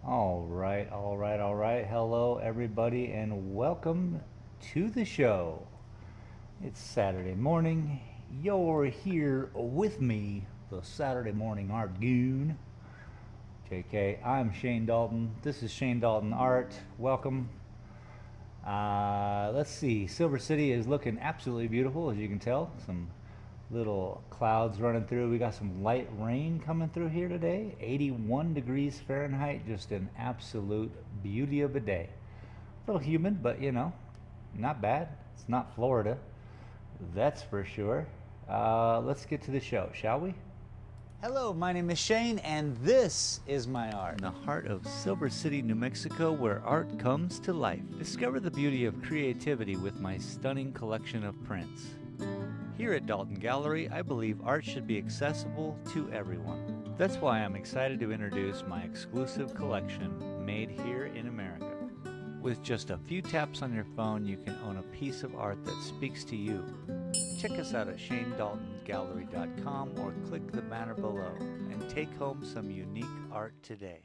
All right, all right, all right. Hello, everybody, and welcome to the show. It's Saturday morning. You're here with me, the Saturday Morning Art Goon. JK, I'm Shane Dalton. This is Shane Dalton Art. Welcome. Let's see. Silver City is looking absolutely beautiful, as you can tell. Some little clouds running through. We got some light rain coming through here today. 81 degrees Fahrenheit, just an absolute beauty of a day. A little humid, but not bad. It's not Florida, that's for sure. Let's get to the show, shall we? Hello, my name is Shane, and this is my art. In the heart of Silver City, New Mexico, where art comes to life. Discover the beauty of creativity with my stunning collection of prints. Here at Dalton Gallery, I believe art should be accessible to everyone. That's why I'm excited to introduce my exclusive collection made here in America. With just a few taps on your phone, you can own a piece of art that speaks to you. Check us out at shanedaltongallery.com or click the banner below and take home some unique art today.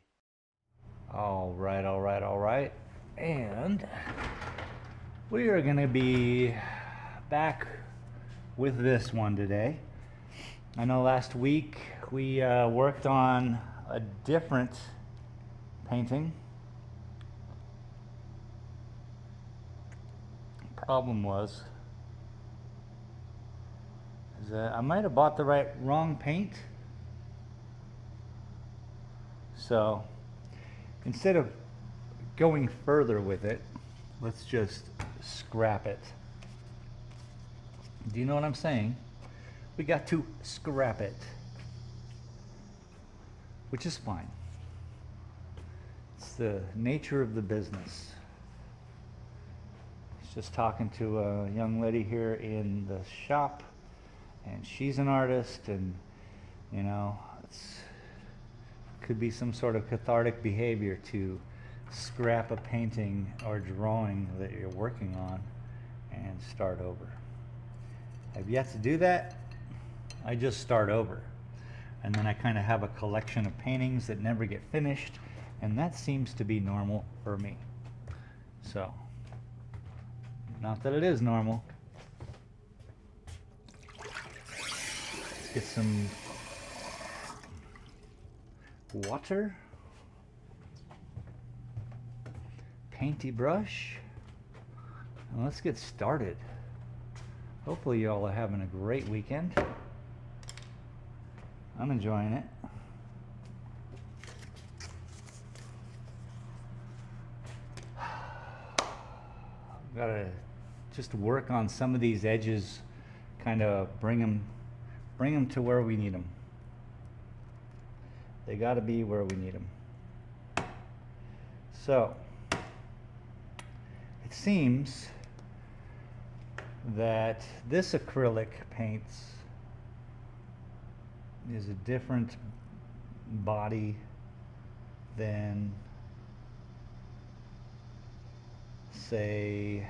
All right, all right, all right. And we are going to be back with this one today. I know last week we worked on a different painting. Problem was is that I might have bought the wrong paint. So instead of going further with it, let's just scrap it. Do you know what I'm saying? We got to scrap it, which is fine. It's the nature of the business. I was just talking to a young lady here in the shop, and she's an artist, and it's could be some sort of cathartic behavior to scrap a painting or drawing that you're working on and start over. I've yet to do that. I just start over. And then I kind of have a collection of paintings that never get finished, and that seems to be normal for me. So, not that it is normal. Get some water, painty brush, and let's get started. Hopefully you all are having a great weekend. I'm enjoying it. I've got to just work on some of these edges, kind of bring them to where we need them. They got to be where we need them. So, it seems that this acrylic paints is a different body than, say,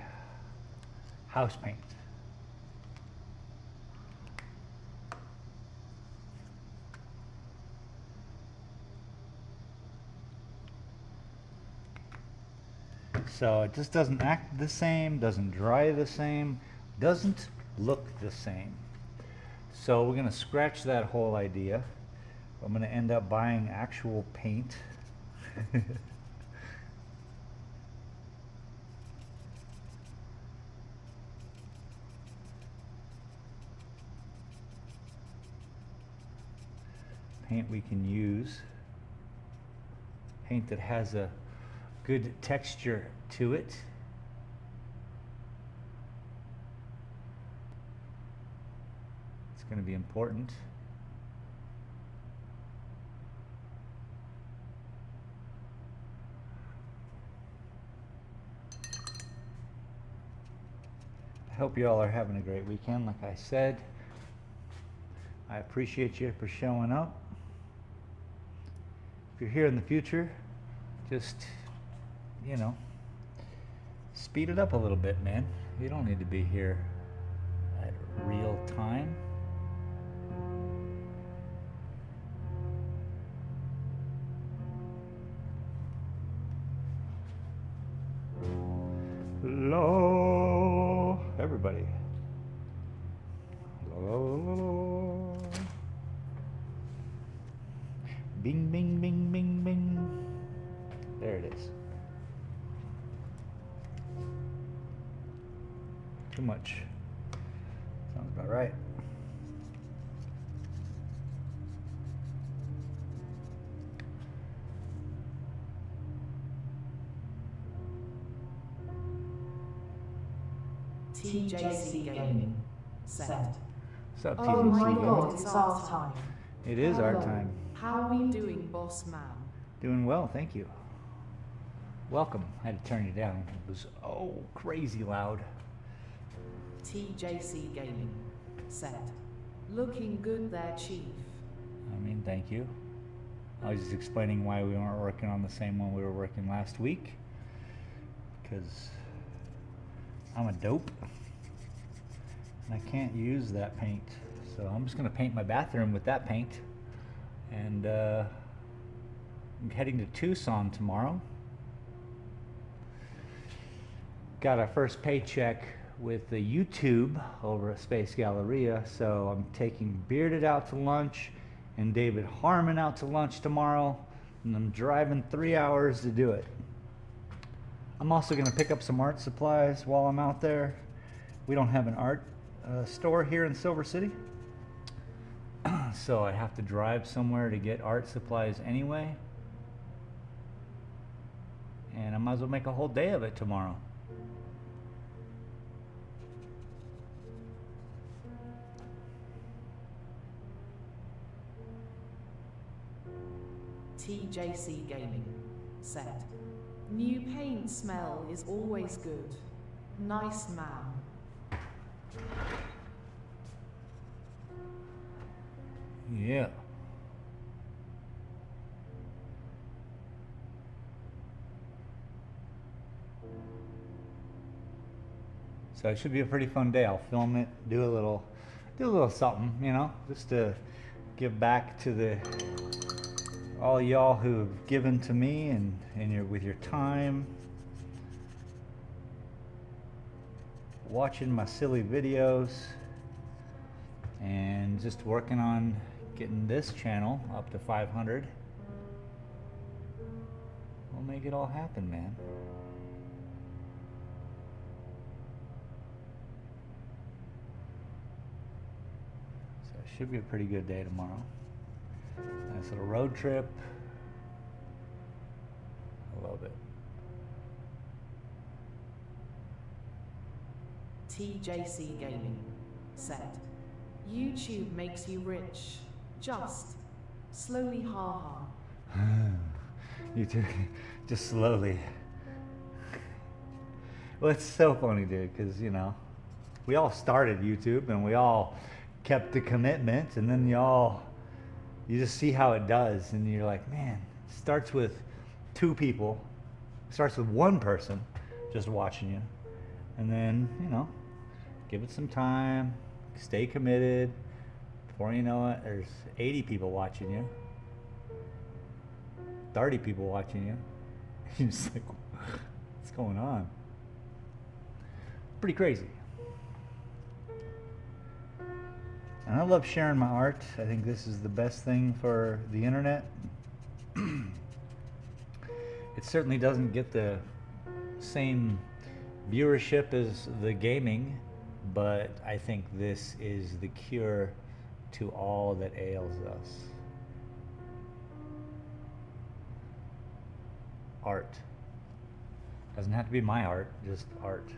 house paint. So it just doesn't act the same, doesn't dry the same, doesn't look the same. So we're going to scratch that whole idea. I'm going to end up buying actual paint. Paint we can use. Paint that has a good texture to it. It's going to be important. I hope you all are having a great weekend. Like I said, I appreciate you for showing up. If you're here in the future, just speed it up a little bit, man. You don't need to be here at real time. Hello, everybody. Hello. Bing, bing, bing, bing, bing. There it is. Too much. Sounds about right. TJC Gaming. Set. What's up, Oh my TJC? god, it's our time. It is our Hello. time. How are we doing, boss man? Doing well, thank you. Welcome. I had to turn you down. It was crazy loud. TJC Gaming. Set. Looking good there, Chief. I mean, thank you. I was just explaining why we weren't working on the same one we were working last week. Because I'm a dope. And I can't use that paint. So I'm just going to paint my bathroom with that paint. And I'm heading to Tucson tomorrow. Got our first paycheck with the YouTube over at Space Galleria, so I'm taking Bearded out to lunch and David Harmon out to lunch tomorrow, and I'm driving 3 hours to do it. I'm also going to pick up some art supplies while I'm out there. We don't have an art store here in Silver City, so I have to drive somewhere to get art supplies anyway, and I might as well make a whole day of it tomorrow. TJC Gaming. Set. New paint smell is always good. Nice man. Yeah. So it should be a pretty fun day. I'll film it, do a little something, you know, just to give back to all y'all who've given to me and with your time, watching my silly videos, and just working on getting this channel up to 500. We'll make it all happen, man. So it should be a pretty good day tomorrow. Nice little road trip. I love it. TJC Gaming. Set. YouTube makes you rich. Just. Slowly, ha ha. You too. Just slowly. Well, it's so funny, dude, because, you know, we all started YouTube and we all kept the commitment, and then you just see how it does, and you're like, man, it starts with 2 people, it starts with 1 person just watching you, and then, you know, give it some time, stay committed. Before you know it, there's 80 people watching you, 30 people watching you. You're just like, what's going on? Pretty crazy. And I love sharing my art. I think this is the best thing for the internet. It certainly doesn't get the same viewership as the gaming, but I think this is the cure to all that ails us. Art. Doesn't have to be my art, just art.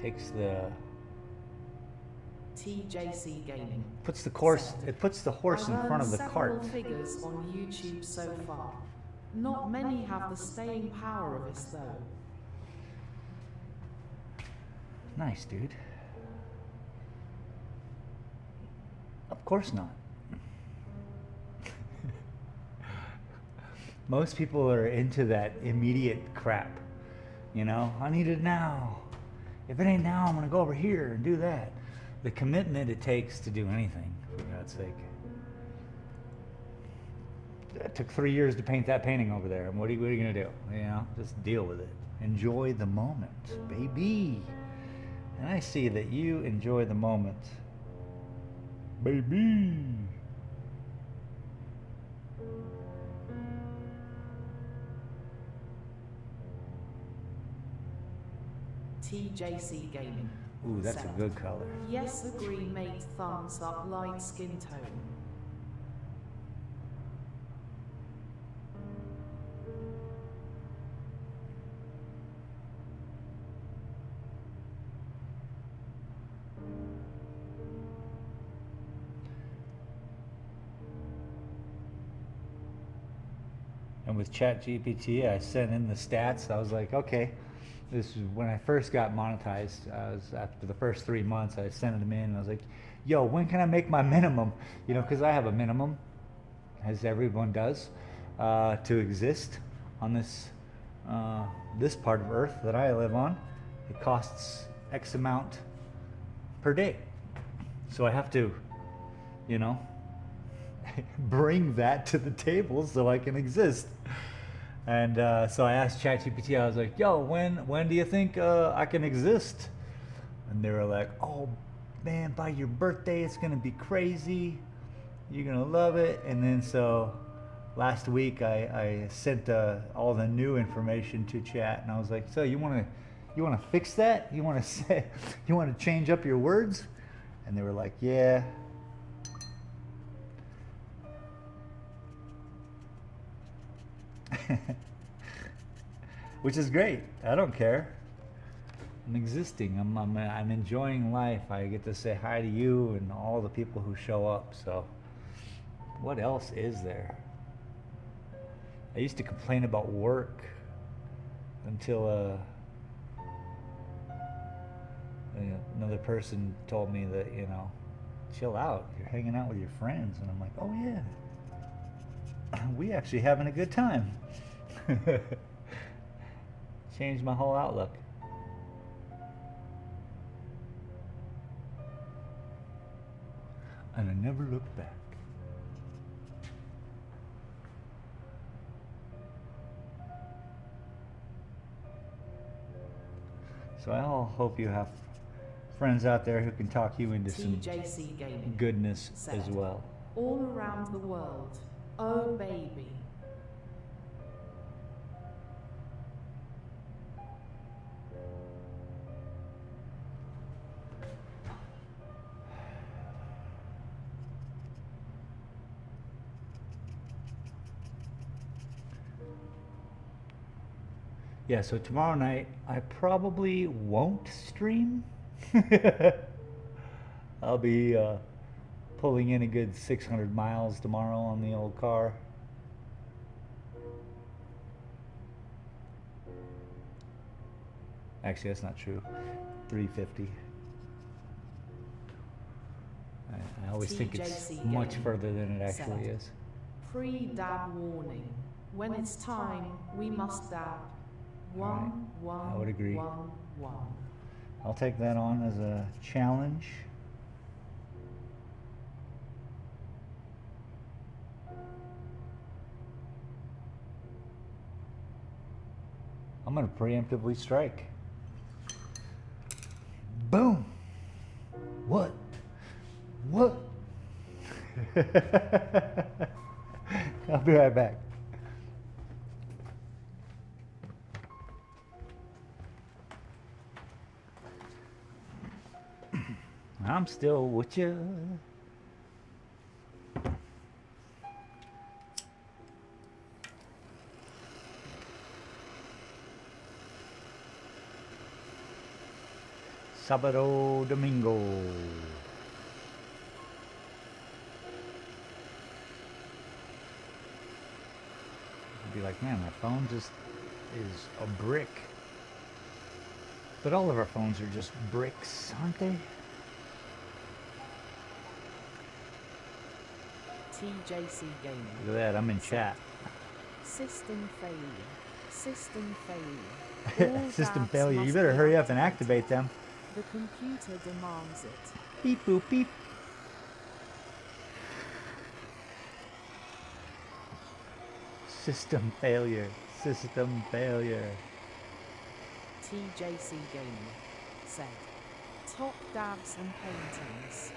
Takes the TJC Gaming. puts the horse in front of the cart. I've earned several figures on YouTube so far. Not many have the staying power of us though. Nice, dude. Of course not. Most people are into that immediate crap. You know, I need it now. If it ain't now, I'm gonna go over here and do that. the commitment it takes to do anything, for God's sake. It took 3 years to paint that painting over there, and what are you going to do? You know, just deal with it. Enjoy the moment, baby. And I see that you enjoy the moment, baby. TJC Gaming. Ooh, that's a good color. Yes, agree, mate. Thumbs up, light skin tone. And with ChatGPT, I sent in the stats. I was like, okay, this is when I first got monetized. I was after the first 3 months, I sent them in, and I was like, yo, when can I make my minimum? You know, because I have a minimum, as everyone does, to exist on this this part of Earth that I live on. It costs X amount per day, so I have to, you know, bring that to the table so I can exist. And so I asked ChatGPT, I was like, yo, when do you think I can exist? And they were like, oh man, by your birthday it's gonna be crazy, you're gonna love it. And then so last week I sent all the new information to Chat, and I was like, so you wanna fix that? You wanna say, you wanna change up your words? And they were like, yeah. Which is great. I don't care. I'm existing. I'm enjoying life. I get to say hi to you and all the people who show up. So what else is there? I used to complain about work until another person told me that, you know, chill out. You're hanging out with your friends. And I'm like, oh yeah, we actually having a good time. Changed my whole outlook. And I never looked back. So I hope you have friends out there who can talk you into some TJC Gaming goodness said, as well. all around the world. Oh baby. Yeah, so tomorrow night I probably won't stream. I'll be pulling in a good 600 miles tomorrow on the old car. Actually, that's not true. 350. I always think it's TJC much Gaming further than it actually said, is. Pre-dab warning. When it's time, we must dab. Alright, One, I would agree. one. I'll take that on as a challenge. I'm going to preemptively strike. Boom. What? What? I'll be right back. I'm still with you. Sábado Domingo. Be like, man, my phone just is a brick. But all of our phones are just bricks, aren't they? TJC Gaming. Look at that, I'm in chat. System failure. System failure. All System dabs failure. You must better be hurry up and activated. activate them. The computer demands it. Beep boop beep. System failure. System failure. TJC Gaming said. Top dabs and paintings.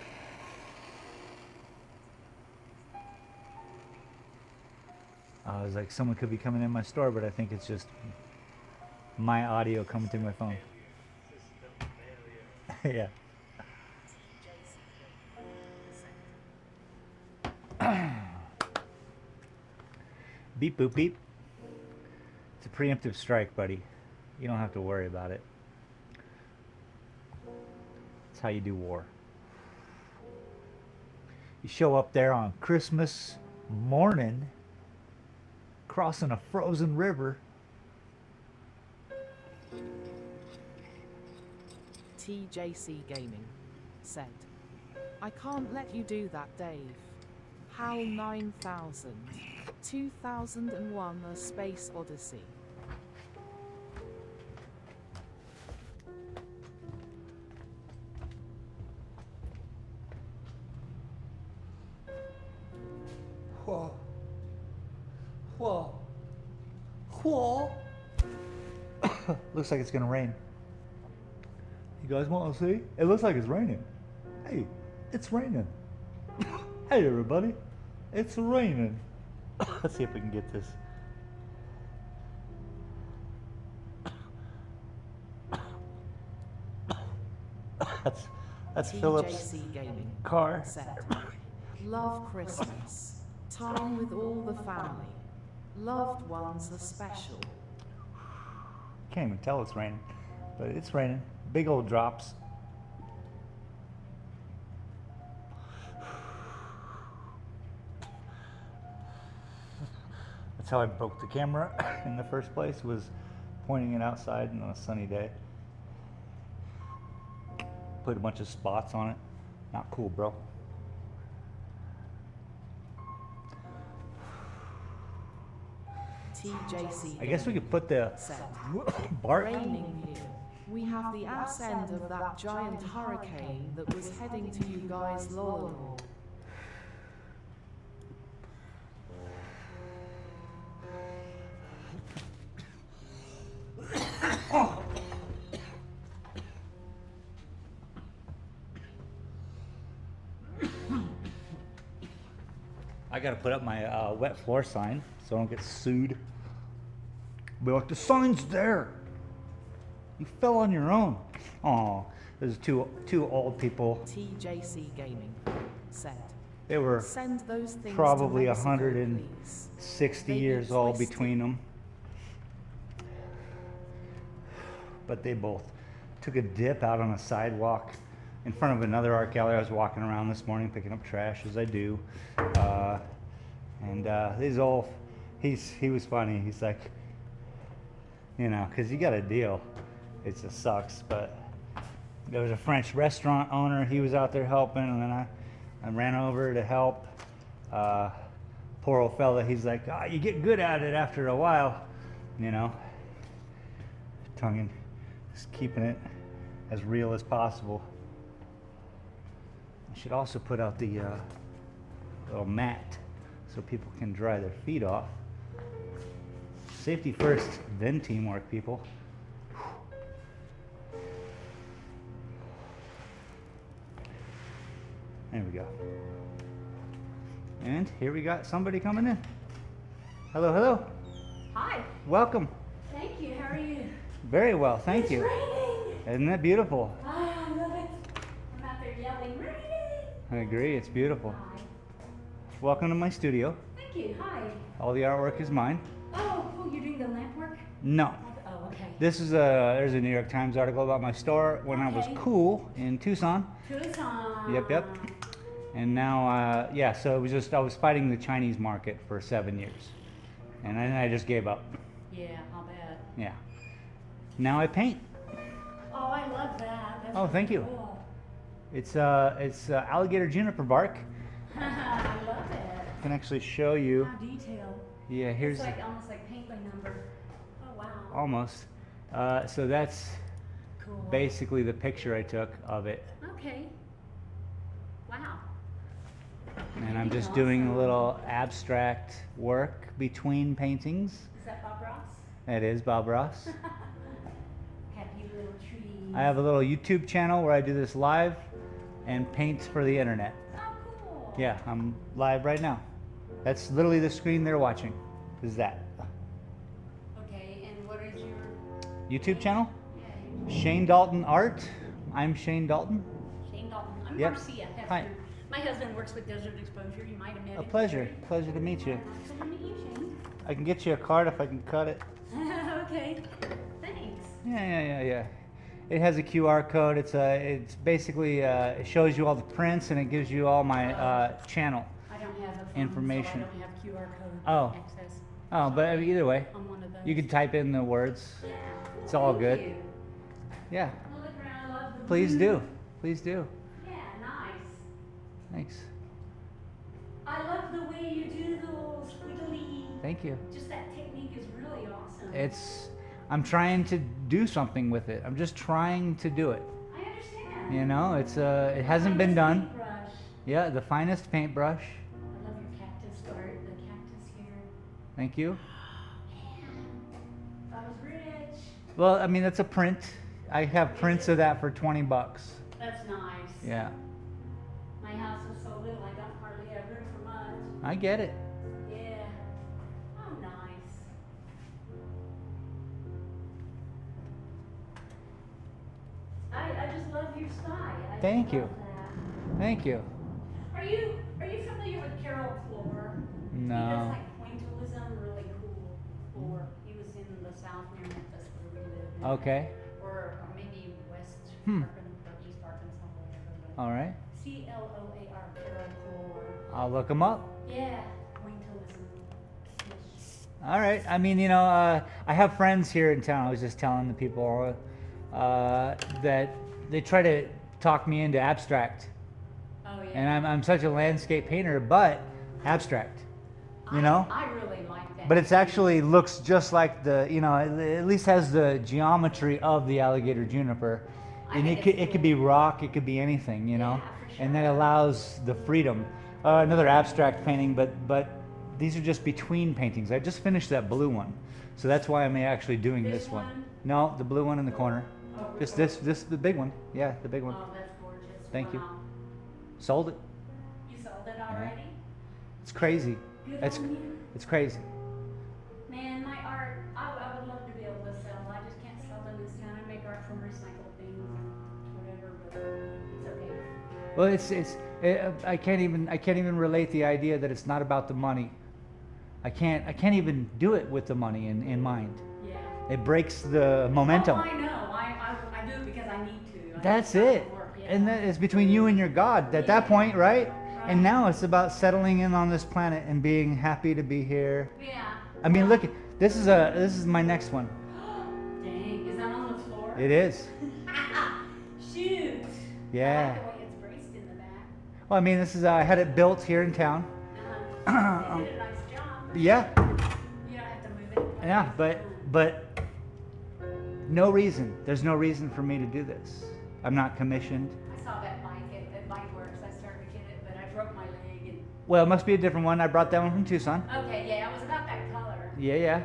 I was like, someone could be coming in my store, but I think it's just my audio coming through my phone. Yeah. Beep boop beep. It's a preemptive strike, buddy. You don't have to worry about it. That's how you do war. You show up there on Christmas morning, crossing a frozen river. TJC Gaming said. I can't let you do that, Dave. HAL 9000. 2001 A Space Odyssey. Whoa. Whoa. Whoa. Looks like it's gonna rain. You guys want to see? It looks like it's raining. Hey, it's raining. Hey everybody, it's raining. Let's see if we can get this. That's Philip's Gaming car. said. Love Christmas. Time with all the family. Loved ones are special. Can't even tell it's raining, but it's raining. Big old drops. That's how I broke the camera in the first place, was pointing it outside on a sunny day. Put a bunch of spots on it. Not cool, bro. TJC I guess we could put the said. bark. Raining here. We have the ass end of that giant hurricane that was heading to you guys, lol. I gotta put up my wet floor sign so I don't get sued. Be like, the sign's there. You fell on your own. Oh, there's two old people. TJC Gaming said. They were Send those things probably to Mexico, 160 please. years old Twisted. between them. But they both took a dip out on a sidewalk in front of another art gallery. I was walking around this morning picking up trash, as I do. He was funny. He's like, you know, because you got a deal. It just sucks. But there was a French restaurant owner. He was out there helping, and then I ran over to help. Poor old fella. He's like, you get good at it after a while, you know. Tonguing, just keeping it as real as possible. I should also put out the little mat so people can dry their feet off. Safety first, then teamwork, people. There we go. And here we got somebody coming in. Hello, hello. Hi. Welcome. Thank you. How are you? Very well, thank you. It's raining. Isn't that beautiful? Ah, I love it. I'm out there yelling, raining. I agree, it's beautiful. Hi. Welcome to my studio. Thank you. Hi. All the artwork is mine. Oh, you're doing the lamp work? No. Oh, okay. This is there's a New York Times article about my store when I was Okay. cool in Tucson. Tucson. Yep. And now, yeah, so it was just, I was fighting the Chinese market for 7 years. And then I just gave up. Yeah, I'll bet. Yeah. Now I paint. Oh, I love that. That's Oh, thank you. Cool. It's alligator juniper bark. I love it. I can actually show you. How detailed. Yeah, here's It's like almost like paint by number. Oh, wow. almost. So that's Cool. basically the picture I took of it. Okay. Wow. And I'm just Awesome. doing a little abstract work between paintings. Is that Bob Ross? It is Bob Ross. Happy little trees. I have a little YouTube channel where I do this live and paint for the internet. Oh, cool. Yeah, I'm live right now. That's literally the screen they're watching. Is that Okay, and what is your YouTube channel? yeah, Shane Dalton Art. I'm Shane Dalton. Shane Dalton? I'm Yep. Marcia Hester. Hi. My husband works with Desert Exposure. You might have met A him. pleasure. Pleasure to meet you. Nice to meet you, Shane. I can get you a card if I can cut it. Okay. Thanks. Yeah. It has a QR code. It's basically it shows you all the prints and it gives you all my channel. I don't have a phone, Information. So I don't have QR code Oh. access. Oh, but I mean, either way, I'm one of those. you can type in the words. Yeah. It's all Thank good. you. Yeah. Well, look around, I love the Please blue. do. Please do. Yeah, nice. Thanks. I love the way you do those squiggly. Thank you. Just that technique is really awesome. I'm trying to do something with it. I'm just trying to do it. I understand. You know, it hasn't been done. Paintbrush. Yeah, the finest paintbrush. I love your cactus art, the cactus here. Thank you. Man, that was rich. Well, I mean, that's a print. I have prints of that for 20 bucks. That's nice. Yeah, My house is so little, I don't hardly have room for much. I get it. Yeah. Oh, nice. I just love your style. I Thank just you. love that. Thank you. Are you familiar with Carol Clore? He No. does like pointillism, really cool lore. He was in the South near Memphis where we live. now. Okay. Or maybe West Hmm. Arkansas or East Arkansas, whatever. But All right. Cloar, Carol Clore. I'll look them up. Yeah, pointillism. All right. I mean, you know, I have friends here in town. I was just telling the people that they try to talk me into abstract. Oh yeah. And I'm such a landscape painter, but abstract, you know? I really like that. But it's actually looks just like the, you know, it at least has the geometry of the alligator juniper. I And think it it's could be rock, it could be anything, you know? Yeah, for And that sure. allows the freedom. Another abstract painting, but these are just between paintings. I just finished that blue one. So that's why I'm actually doing This this one. one? No, the blue one in the corner. Oh, Just this, the big one. Yeah, the big one. Oh, that's gorgeous. Thank you. Wow. Sold it. You sold it already? It's crazy. Good It's on you. it's crazy. Man, my art, I would love to be able to sell. I just can't sell in this town. I make art from recycled things and whatever, but it's okay. Well, I can't even relate the idea that it's not about the money. I can't even do it with the money in mind. Yeah. It breaks the momentum. Oh, I know. I do it because I need to. That's I it. work, yeah. And that is between you and your God at that point, right? And now it's about settling in on this planet and being happy to be here. Yeah. I mean, look, this is my next one. Dang, is that on the floor? It is. Shoot. Yeah. I like the way it's braced in the back. Well, I mean, this is I had it built here in town. You did a nice job. Yeah. You don't have to move it. Yeah, but no reason. There's no reason for me to do this. I'm not commissioned. I saw that bike at Bike Works. I started to get it, but I broke my leg. And Well, it must be a different one. I brought that one from Tucson. okay, yeah, it was about that color. Yeah.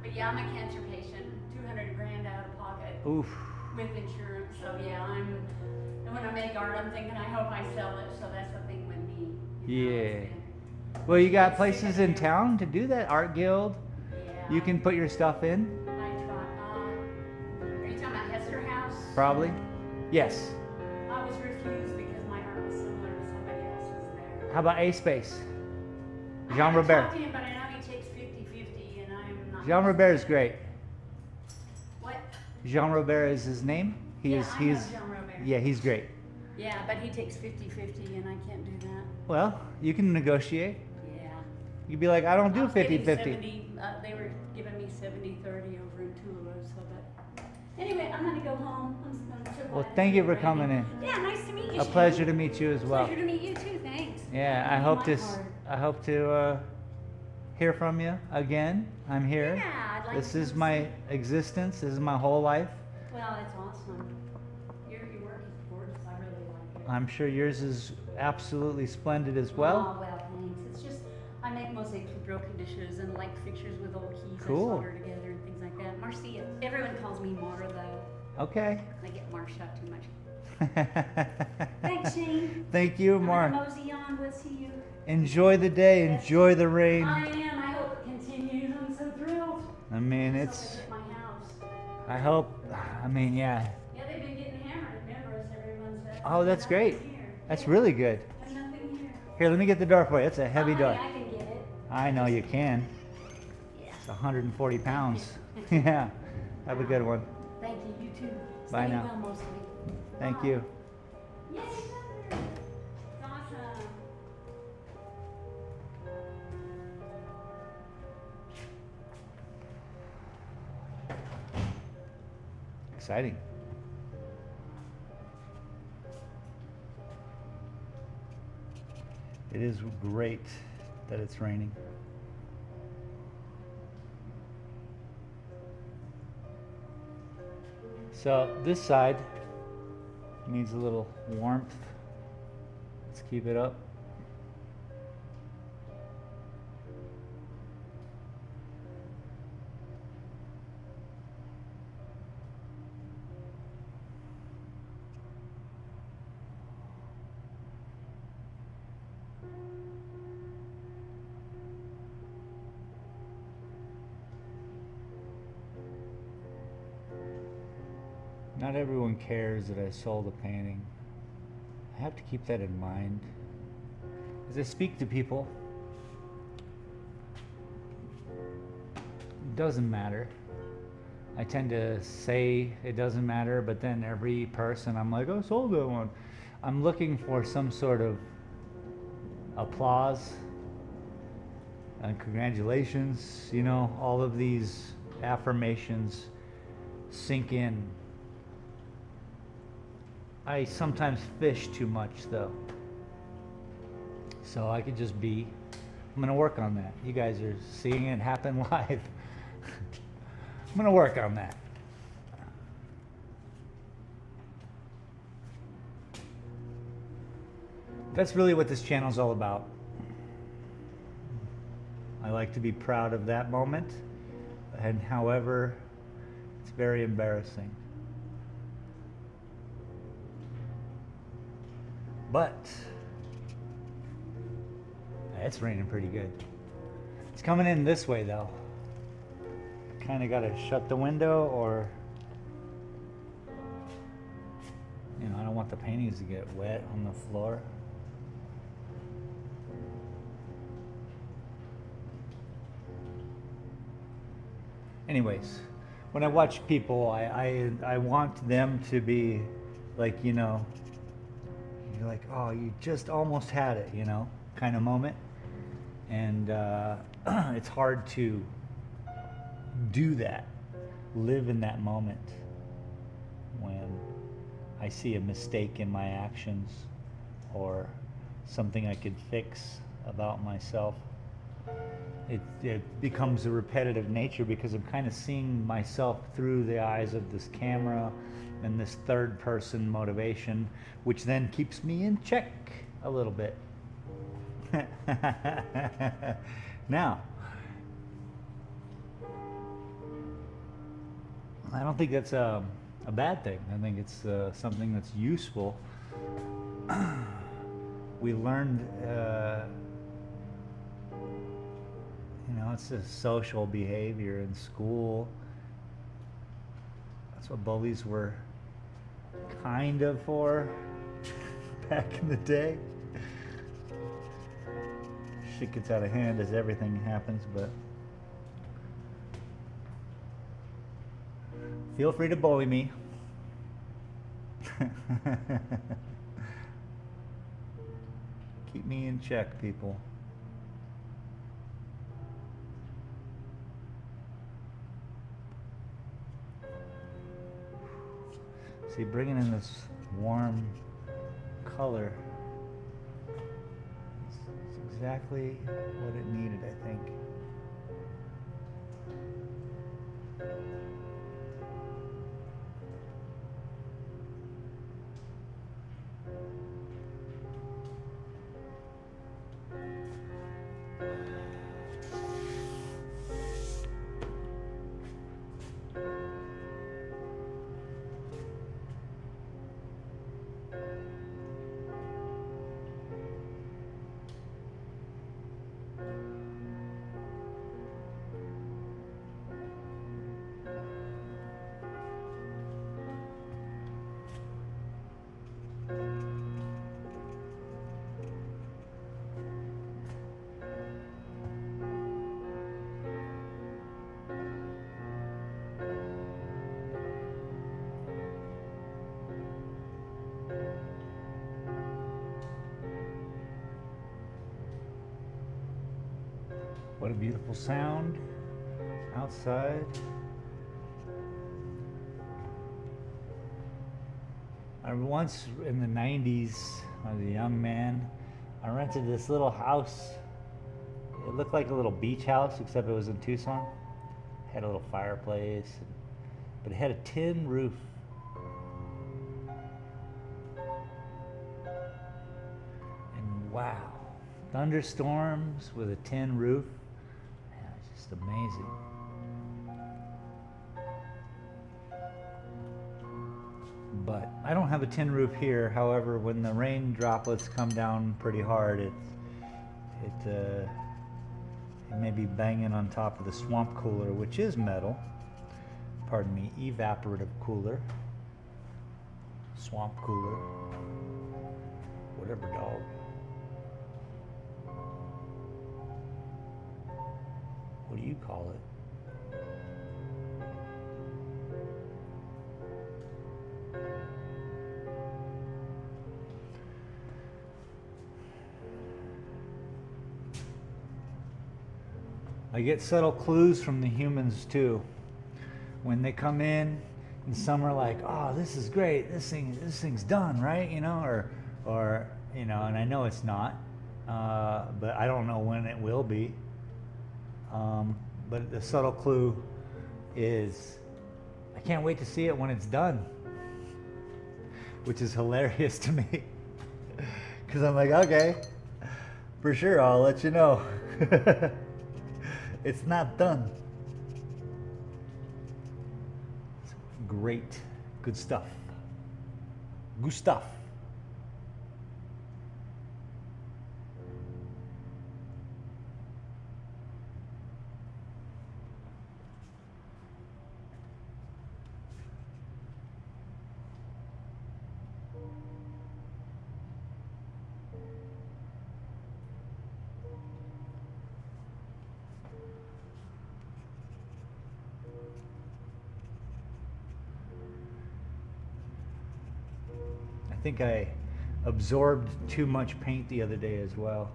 But yeah, I'm a cancer patient. 200 grand out of pocket Oof. with insurance. So yeah, and when I make art, I'm thinking I hope I sell it. So that's the thing with me. You know, Yeah. it's Well, you got It's places sick. in town to do that. Art Guild. yeah. You can put your stuff in, I try. Are you talking about Hester House? probably. Yes. I was refused because my art was similar to somebody else's there. How about A Space? I Jean haven't Robert. talked to him, but I know he takes 50-50, and I'm not. Jean Robert is great. What? Jean Robert is his name. He Yeah, is. I He know is. Jean Robert. Yeah, he's great. Yeah, but he takes 50-50, and I can't do that. Well, you can negotiate. Yeah. You'd be like, I don't do I was getting 50-50. 70, they were giving me 70-30 over in Tula, so but. Anyway, I'm gonna go home. I'm so Well, glad thank you you're for coming ready. in. Yeah, nice to meet you. A Shane. pleasure to meet you as well. Pleasure to meet you too. Thanks. Yeah, I You hope my to. card. I hope to hear from you again. I'm here. Yeah, I'd like This to is come my see. existence. This is my whole life. Well, it's awesome. Your work is gorgeous. I really like it. I'm sure yours is absolutely splendid as well. Oh, well, thanks. It's just, I make mostly broken dishes and like fixtures with old keys Cool. I solder together and things like that. Marcia, everyone calls me Mara though. Okay. I get Marcia too much. Thanks, Shane. Thank you, I'm Mark. gonna mosey on. We'll see you. Enjoy the day. Yes. Enjoy the rain. I am. I hope it continues. I'm so thrilled. I mean, Let's it's. hope I hit my house. I hope. I mean, yeah. Yeah, they've been getting hammered at Memphis. Everyone's Oh, that's great. Here. That's Yeah. really good. There's nothing here. Here, let me get the door for you. It's a heavy Oh, door. honey, I can get it. I know you can. Yeah. It's 140 pounds. Yeah. Have a good one. Thank you. You too. Bye Stay now. well mostly. Thank Bye. you. Yay, Mother. It's awesome. Exciting. It is great that it's raining. So this side needs a little warmth. Let's keep it up. Not everyone cares that I sold a painting. I have to keep that in mind. As I speak to people, it doesn't matter. I tend to say it doesn't matter, but then every person I'm like, oh, I sold that one. I'm looking for some sort of applause and congratulations, you know, all of these affirmations sink in. I sometimes fish too much though. So I could just be, I'm gonna work on that. You guys are seeing it happen live. I'm gonna work on that. That's really what this channel is all about. I like to be proud of that moment, and however, it's very embarrassing. But it's raining pretty good. It's coming in this way though. Kind of got to shut the window, or you know, I don't want the paintings to get wet on the floor. Anyways, when I watch people, I want them to be like, you know, you're like, oh, you just almost had it, you know, kind of moment. And it's hard to do that, live in that moment when I see a mistake in my actions or something I could fix about myself. It becomes a repetitive nature because I'm kind of seeing myself through the eyes of this camera and this third person motivation, which then keeps me in check a little bit. Now, I don't think that's a bad thing. I think it's something that's useful. We learned, you know, it's a social behavior in school. That's what bullies were kind of for back in the day. Shit gets out of hand as everything happens, but feel free to bully me. Keep me in check, people. See, bringing in this warm color, it's exactly what it needed, I think. What a beautiful sound outside. I once in the 90s, I was a young man, I rented this little house. It looked like a little beach house, except it was in Tucson. It had a little fireplace, but it had a tin roof. And wow, thunderstorms with a tin roof. Man, it's just amazing. But I don't have a tin roof here. However, when the rain droplets come down pretty hard, it may be banging on top of the swamp cooler, which is metal. Pardon me, evaporative cooler, swamp cooler, whatever, dog. What do you call it? I get subtle clues from the humans too. When they come in, and some are like, "Oh, this is great. This thing's done, right?" You know, or you know, and I know it's not, but I don't know when it will be. But the subtle clue is, I can't wait to see it when it's done, which is hilarious to me, because I'm like, okay, for sure, I'll let you know. It's not done. Great, good stuff. Good stuff. I think I absorbed too much paint the other day as well.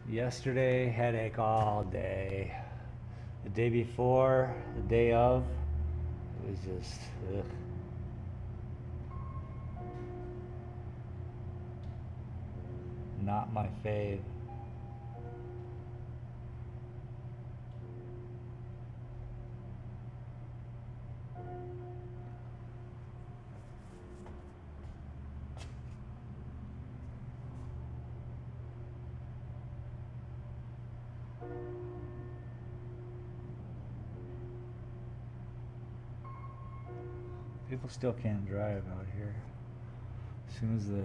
Yesterday, headache all day. The day before, the day of, it was just, ugh. Not my fave. People still can't drive out here. As soon as the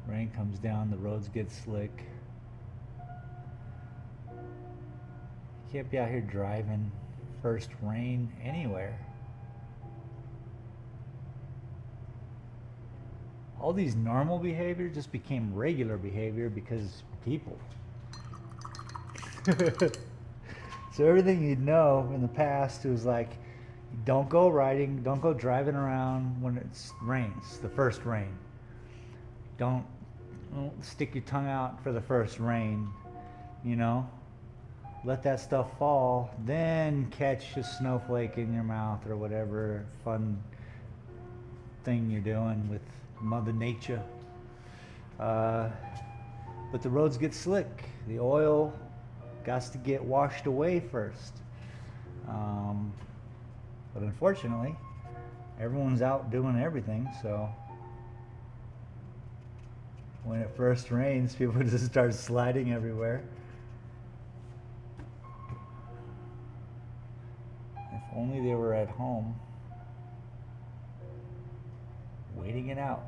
rain comes down, the roads get slick. You can't be out here driving first rain anywhere. All these normal behavior just became regular behavior because people. So everything you'd know in the past was like, don't go riding, don't go driving around when it rains, the first rain. Don't stick your tongue out for the first rain, you know? Let that stuff fall, then catch a snowflake in your mouth or whatever fun thing you're doing with Mother Nature. But the roads get slick. The oil got to get washed away first. But unfortunately, everyone's out doing everything, so when it first rains, people just start sliding everywhere. If only they were at home, waiting it out.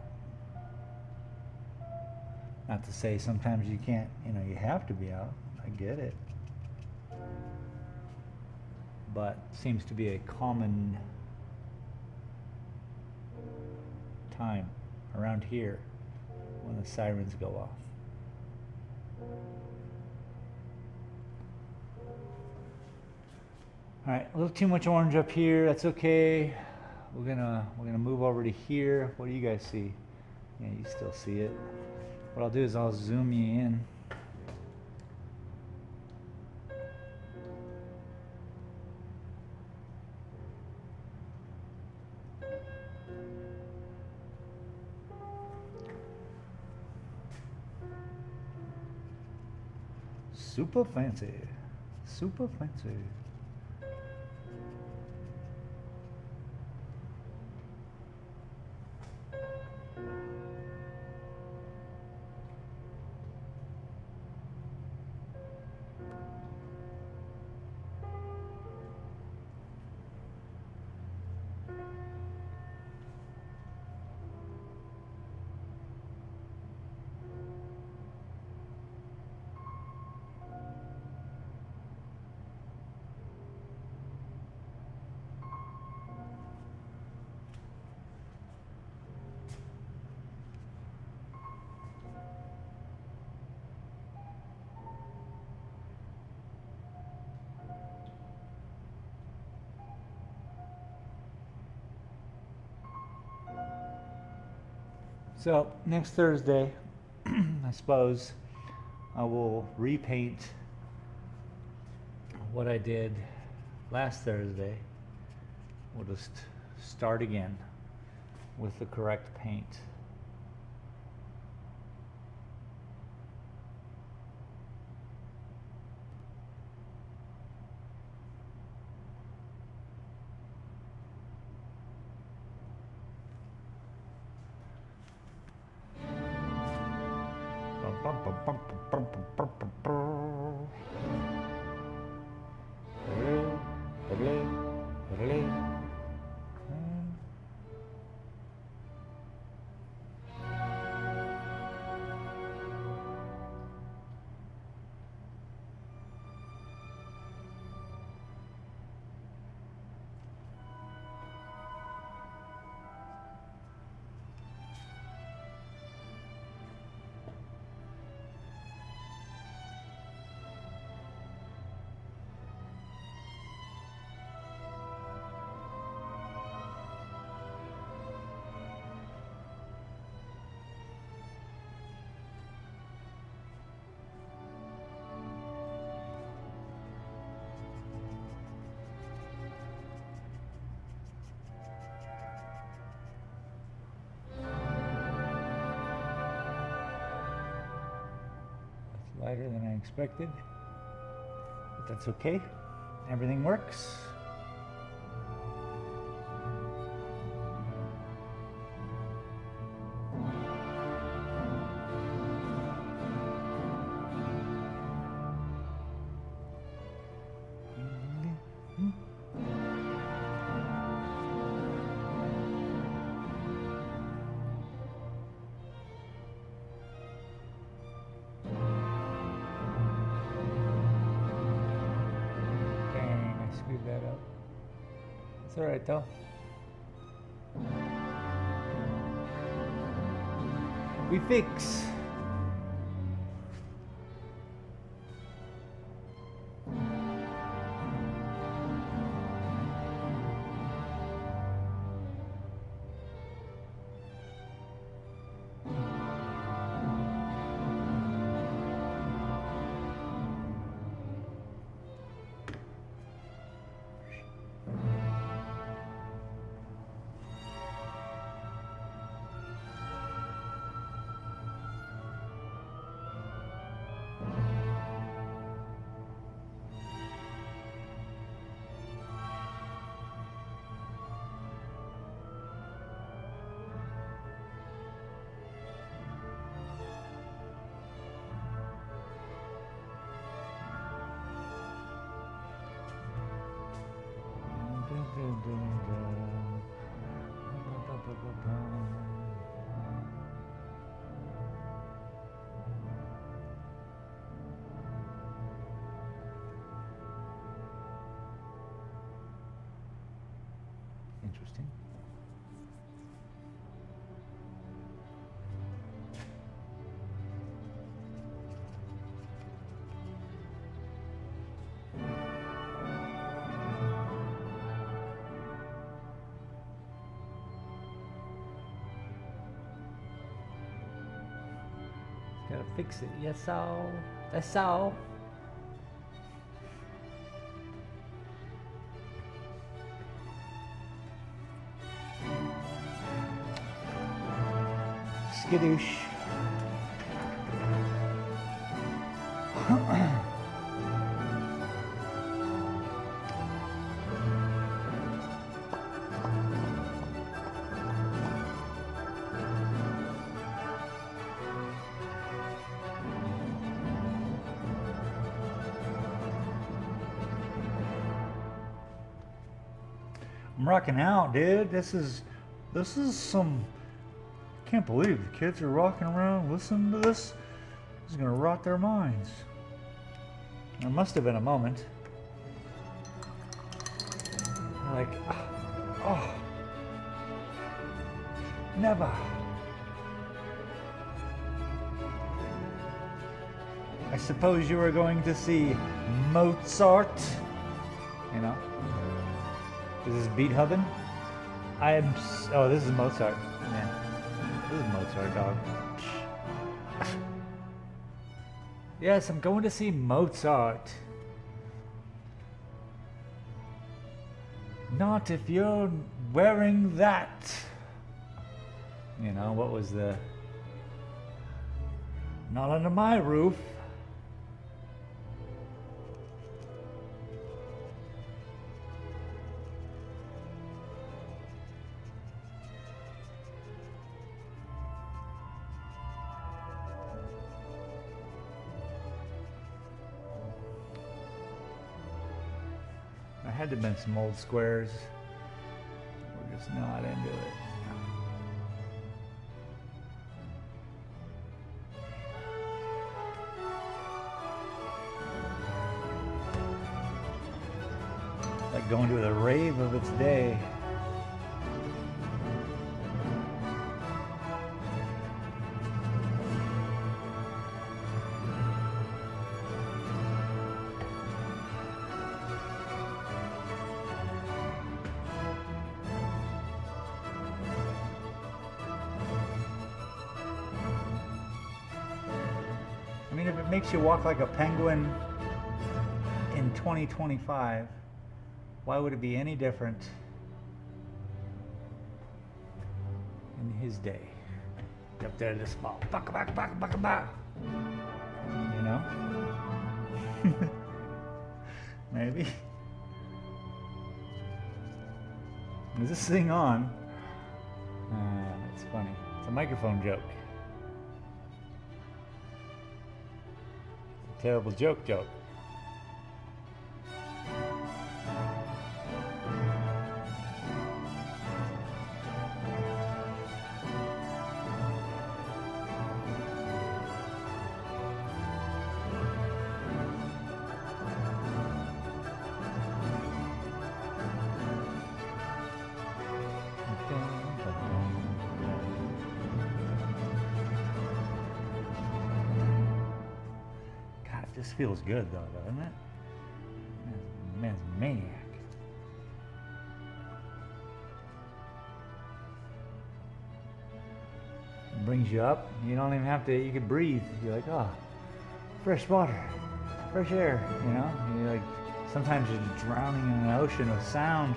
Not to say sometimes you can't, you know, you have to be out. I get it. But seems to be a common time around here when the sirens go off. All right, a little too much orange up here. That's okay. We're gonna move over to here. What do you guys see? Yeah, you still see it. What I'll do is I'll zoom you in. Super fancy. Super fancy. So next Thursday, I suppose I will repaint what I did last Thursday. We'll just start again with the correct paint. Lighter than I expected, but that's okay. Everything works. That up. It's all right though. We fix. Interesting. Gotta fix it. Yes, all. That's all. Skadoosh. I'm rocking out, dude. This is some. Can't believe the kids are rocking around listening to this. This is gonna rot their minds. There must have been a moment. Like, oh, never. I suppose you were going to see Mozart. You know? Is this Beethoven? Oh, this is Mozart. Man, this is Mozart, dog. Yes, I'm going to see Mozart. Not if you're wearing that. You know, what was the... Not under my roof. There had to have been some old squares. We're just not into it. Like going to the rave of its day. I mean, if it makes you walk like a penguin in 2025, why would it be any different in his day? Up there, this ball, baka baka baka baka baka. You know? Maybe. Is this thing on? It's funny. It's a microphone joke. It's a terrible joke. This feels good though, doesn't it? Man's a maniac. It brings you up. You don't even have to, you can breathe. You're like, oh, fresh water, fresh air, you know? You're like, sometimes you're drowning in an ocean of sound.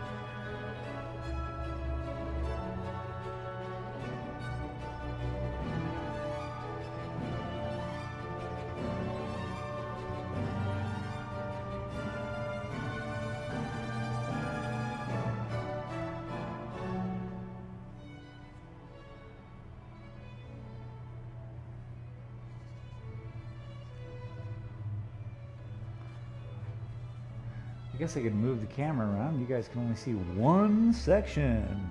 I guess I could move the camera around. You guys can only see one section.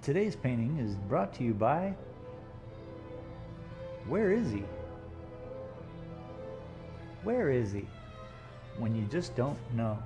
Today's painting is brought to you by... Where is he? Where is he? When you just don't know.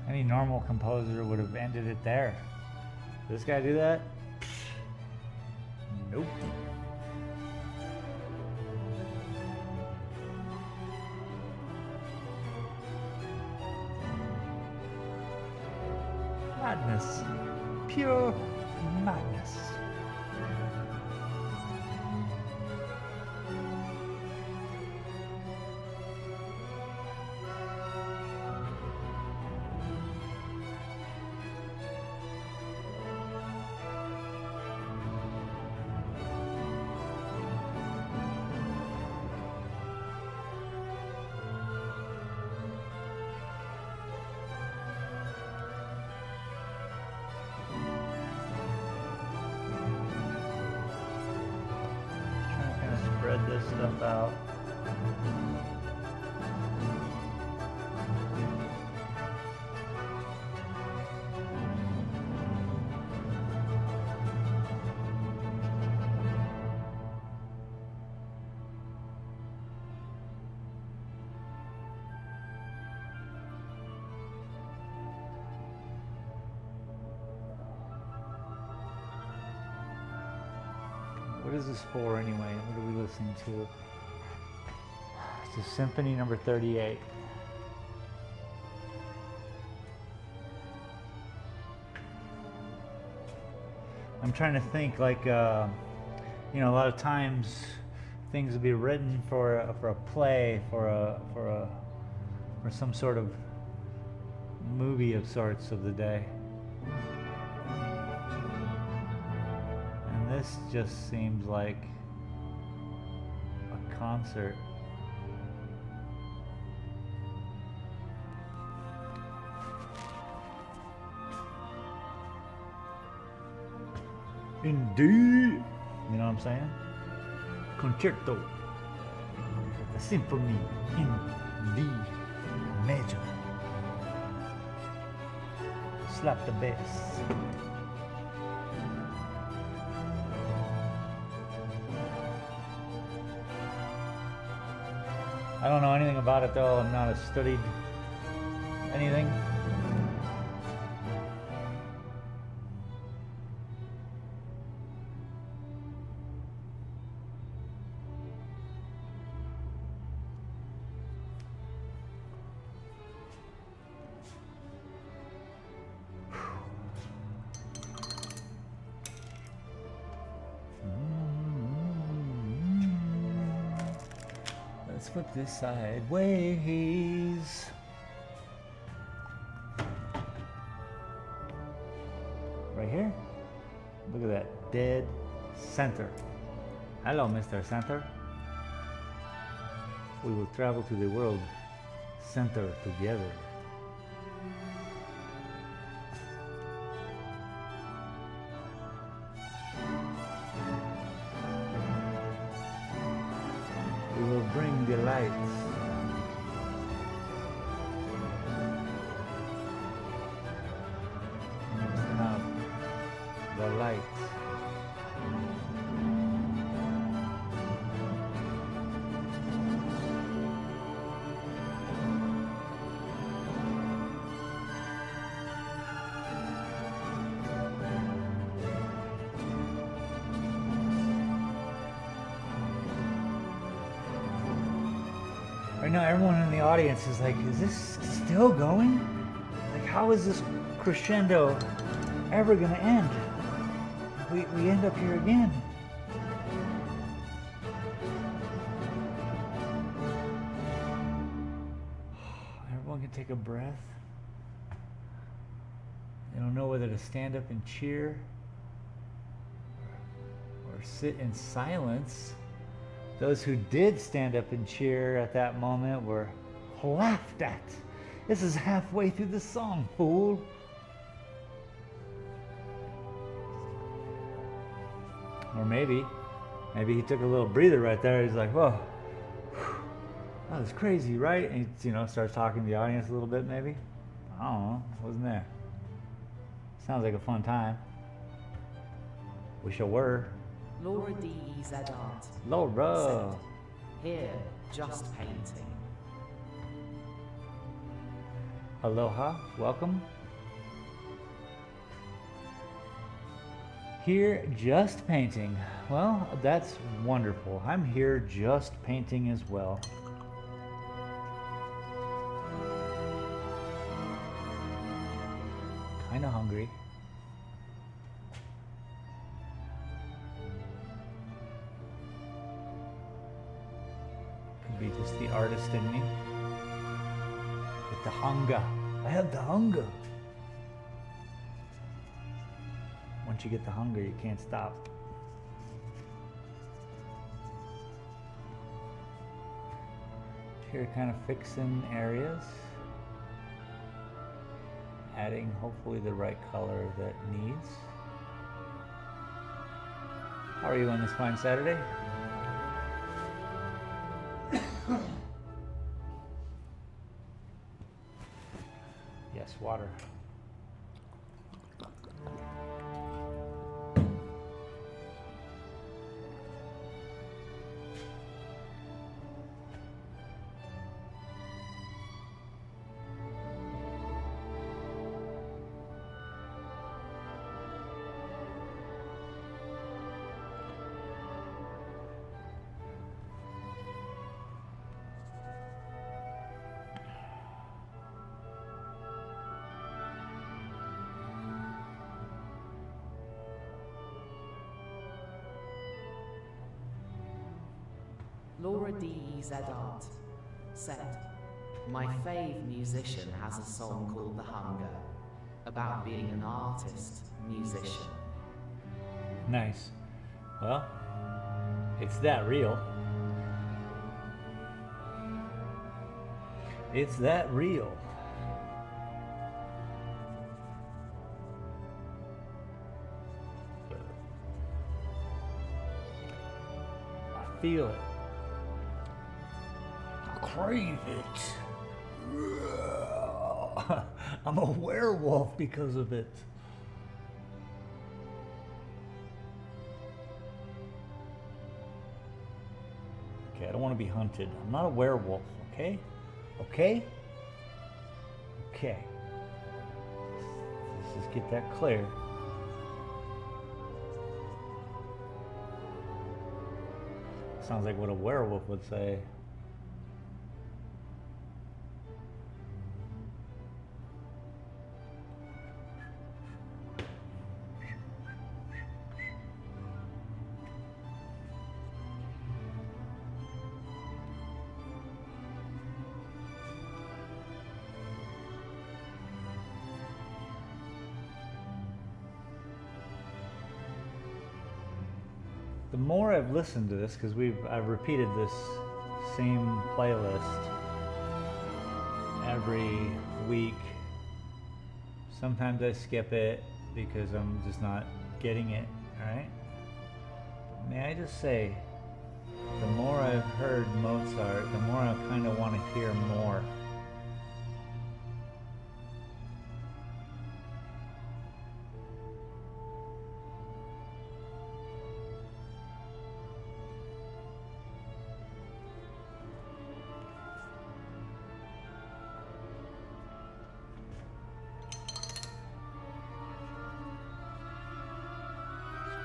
Any normal composer would have ended it there. This guy do that? Nope. Madness. Pure madness. Spread this stuff out. What is this for anyway? What are we listening to? It's a symphony number 38. I'm trying to think, like, you know, a lot of times things will be written for a play, for some sort of movie of sorts of the day. This just seems like a concert. Indeed. You know what I'm saying? Concerto. A symphony in D major. Slap the bass. I don't know anything about it though. I'm not studied anything. Let's flip this sideways. Right here. Look at that. Dead center. Hello, Mr. Center. We will travel to the world center together. We will bring the lights. Now, the lights. Right now, everyone in the audience is like, is this still going? Like, how is this crescendo ever going to end? We end up here again. Everyone can take a breath. They don't know whether to stand up and cheer or sit in silence. Those who did stand up and cheer at that moment were laughed at. This is halfway through the song, fool. Or maybe he took a little breather right there. He's like, whoa, that was crazy, right? And he, starts talking to the audience a little bit, maybe. I don't know, wasn't there. Sounds like a fun time. Wish I were. Laura D.E.Z. Art. Laura. Said, here, just painting. Aloha, welcome. Here just painting. Well, that's wonderful. I'm here just painting as well. Kind of hungry. Could be just the artist in me. With the hunger. I have the hunger. Once you get the hunger, you can't stop. Here, kind of fixing areas. Adding hopefully the right color that needs. How are you on this fine Saturday? Yes, water. Laura D.E.Z. Art said, "My fave musician has a song called The Hunger, about being an artist, musician." Nice. Well, it's that real. It's that real. I feel it. I crave it. I'm a werewolf because of it. Okay, I don't want to be hunted. I'm not a werewolf, okay? Okay? Okay. Let's just get that clear. Sounds like what a werewolf would say. The more I've listened to this, because I've repeated this same playlist every week. Sometimes I skip it because I'm just not getting it, right? May I just say, the more I've heard Mozart, the more I kind of want to hear more.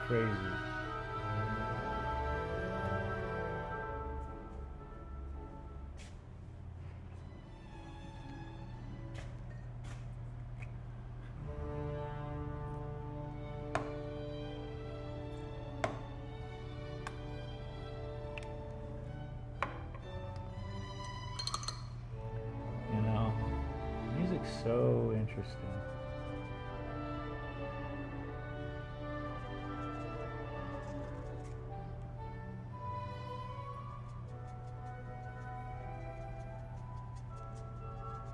Crazy. You know, music's so interesting.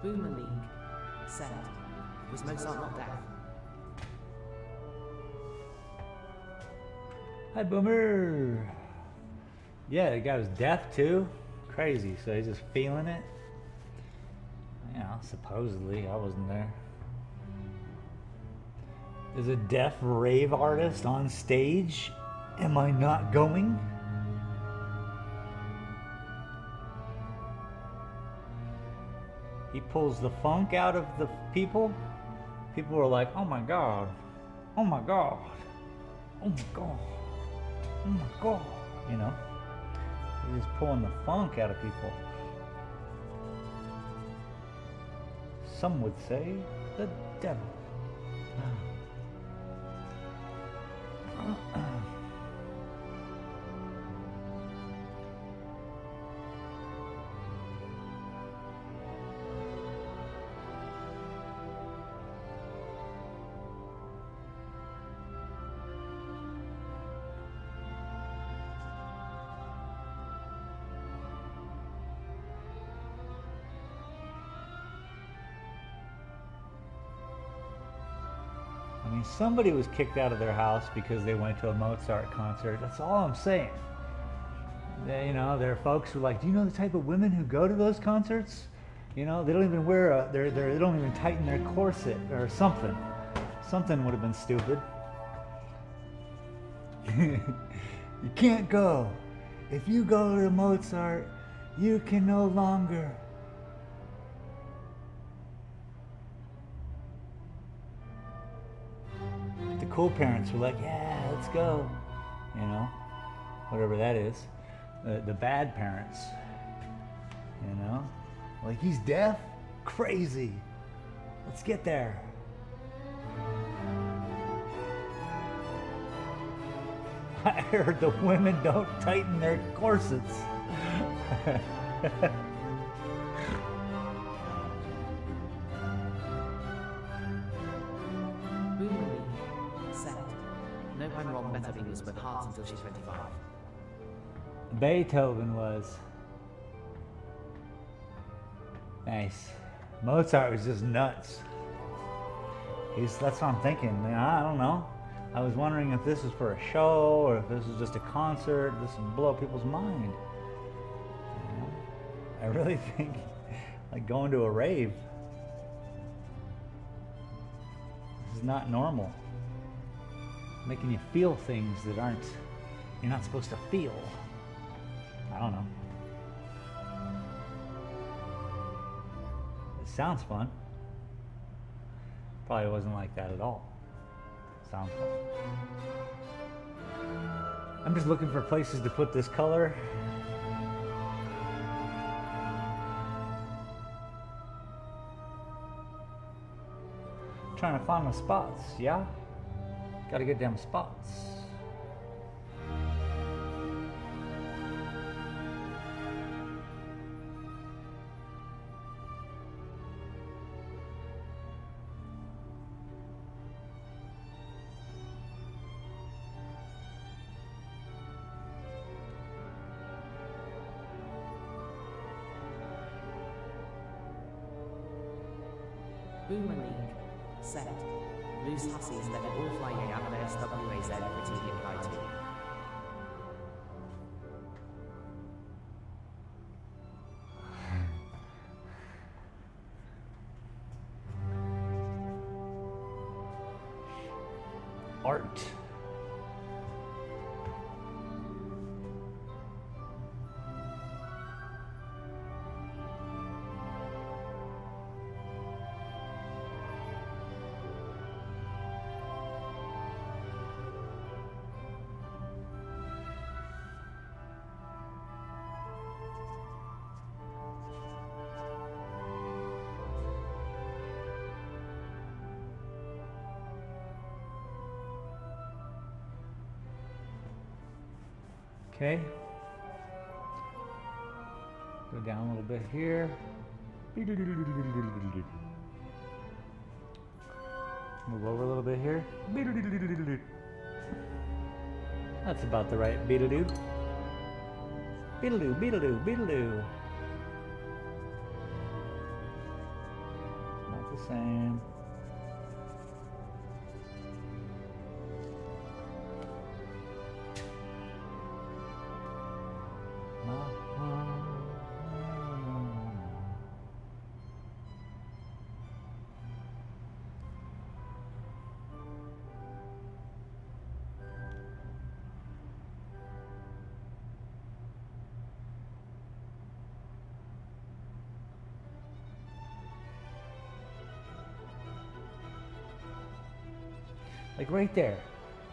Boomer League said, "Was Mozart not deaf?" Hi, Boomer. Yeah, the guy was deaf too. Crazy. So he's just feeling it. You know, supposedly I wasn't there. There's a deaf rave artist on stage. Am I not going? He pulls the funk out of the people. People are like, oh my God, oh my God. Oh my God. Oh my God. You know, he's pulling the funk out of people. Some would say the devil. I mean, somebody was kicked out of their house because they went to a Mozart concert. That's all I'm saying. You know, there are folks who are like, do you know the type of women who go to those concerts? You know, they don't even wear they don't even tighten their corset or something. Something would have been stupid. You can't go. If you go to Mozart, you can no longer. The cool parents were like, yeah, let's go. You know, whatever that is. The bad parents, you know, like, he's deaf? Crazy. Let's get there. I heard the women don't tighten their corsets. Boomerang said, no, I'm wrong, Beethoven was with heart until she's 25. Beethoven was. Nice. Mozart was just nuts. That's what I'm thinking. I don't know. I was wondering if this was for a show or if this was just a concert. This would blow people's mind. You know? I really think like going to a rave. This is not normal. Making you feel things that you're not supposed to feel. I don't know. It sounds fun. Probably wasn't like that at all. Sounds fun. I'm just looking for places to put this color. Trying to find my spots, yeah? Gotta get them spots. Boomerang said, loose hussies let it all fly Amadeus WAZ pretty hip high too. Art. Okay. Go down a little bit here. Move over a little bit here. That's about the right beetle-doo. Beetle-doo, beetle-doo, beetle-doo. Not the same. Like right there.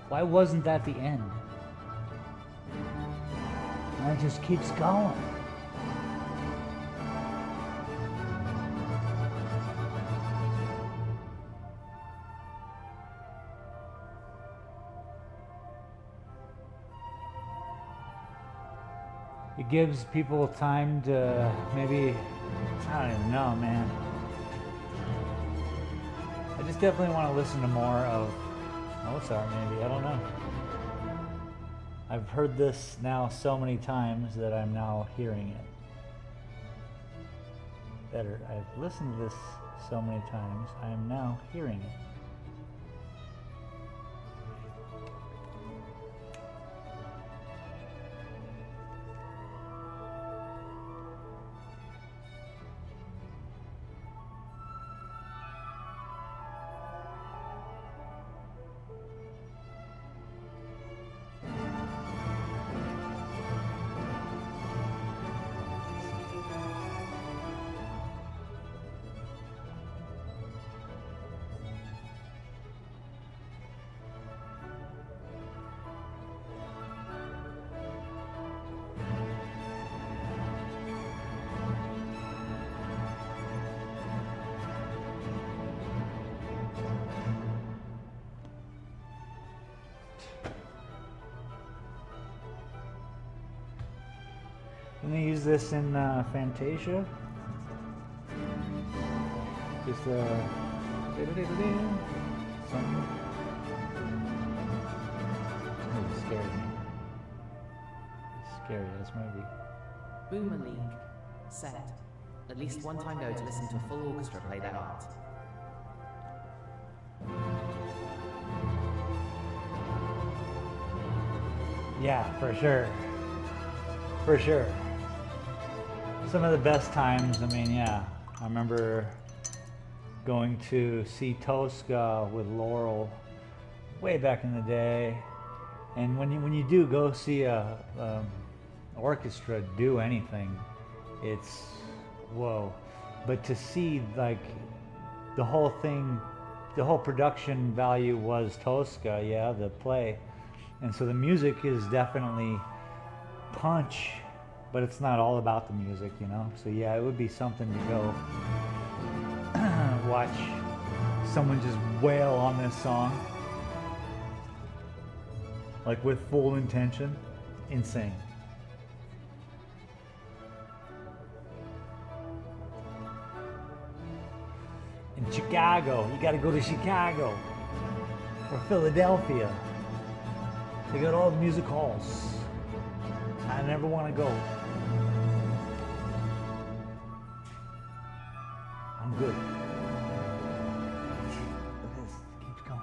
Why wasn't that the end? And it just keeps going. It gives people time to maybe, I don't even know, man. I just definitely want to listen to more of Mozart, maybe, I don't know. I've heard this now so many times that I'm now hearing it better. I've listened to this so many times, I am now hearing it. I'm going to use this in Fantasia. Just something. It scared me. It's scary, this movie. Boomer League. Set. At least one time go to listen to a full orchestra play that art. Yeah, for sure. For sure. Some of the best times, I mean, yeah. I remember going to see Tosca with Laurel way back in the day. And when you do go see a orchestra do anything, it's whoa. But to see like the whole thing, the whole production value was Tosca, yeah, the play. And so the music is definitely punch, but it's not all about the music, you know. So yeah, it would be something to go watch someone just wail on this song, like with full intention. Insane. In Chicago, you got to go to Chicago or Philadelphia. They got all the music halls. I never want to go. I'm good. Look at this. It keeps going.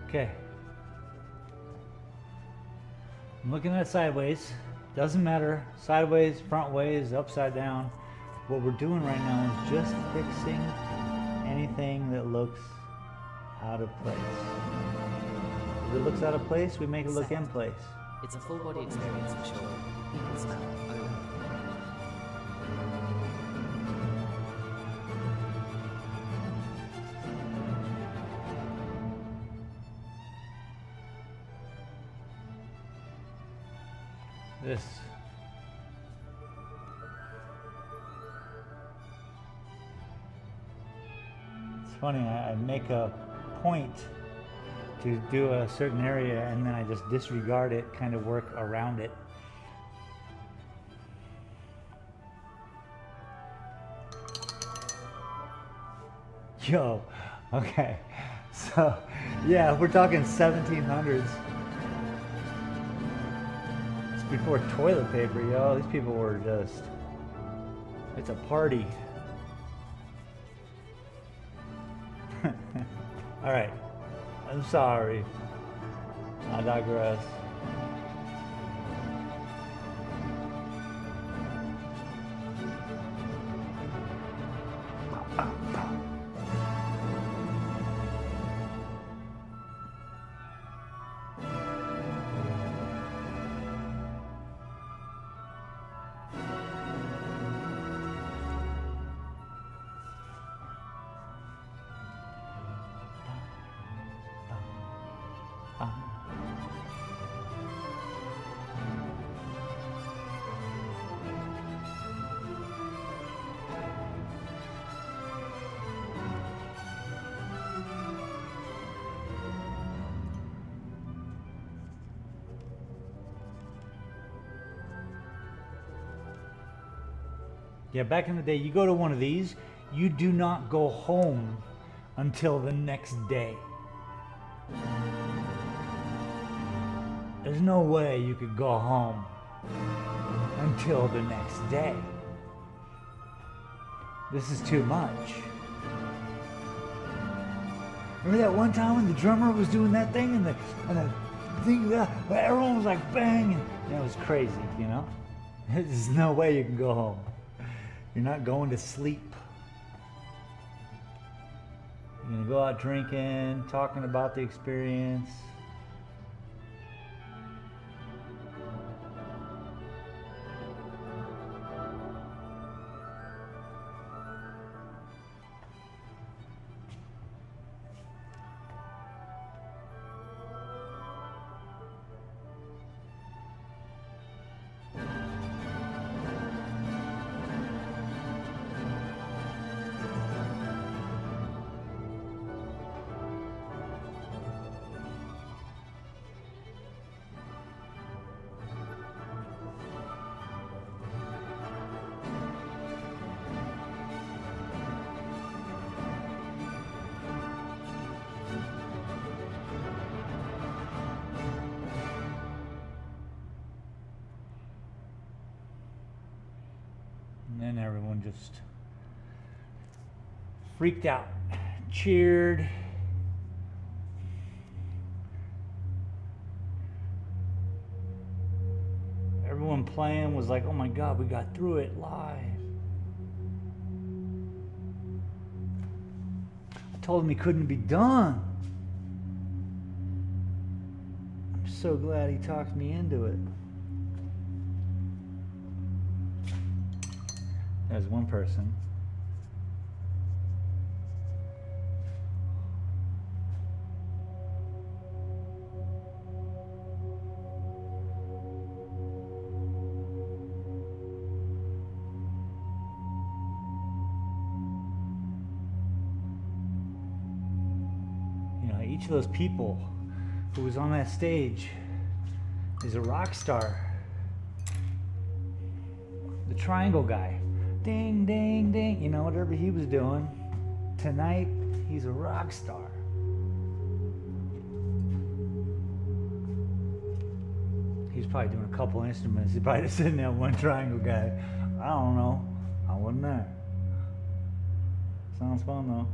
Okay. I'm looking at it sideways. Doesn't matter. Sideways, front ways, upside down. What we're doing right now is just fixing anything that looks out of place. If it looks out of place, we make it look in place. It's a full body experience for sure. People smell. This. It's funny, I make a point to do a certain area and then I just disregard it, kind of work around it. Yo, okay, so yeah, we're talking 1700s. Before toilet paper, yo. These people were just, it's a party. All right, I'm sorry. I digress. Yeah, back in the day, you go to one of these, you do not go home until the next day. There's no way you could go home until the next day. This is too much. Remember that one time when the drummer was doing that thing and the thing, everyone was like bang, and it was crazy, you know? There's no way you can go home. You're not going to sleep. You're gonna go out drinking, talking about the experience. And then everyone just freaked out, cheered. Everyone playing was like, oh my God, we got through it live. I told him he couldn't be done. I'm so glad he talked me into it. There's one person. You know, each of those people who was on that stage is a rock star. The triangle guy. Ding, ding, ding. You know, whatever he was doing. Tonight, he's a rock star. He's probably doing a couple instruments. He's probably just sitting there, one triangle guy. I don't know. I wasn't there. Sounds fun, though.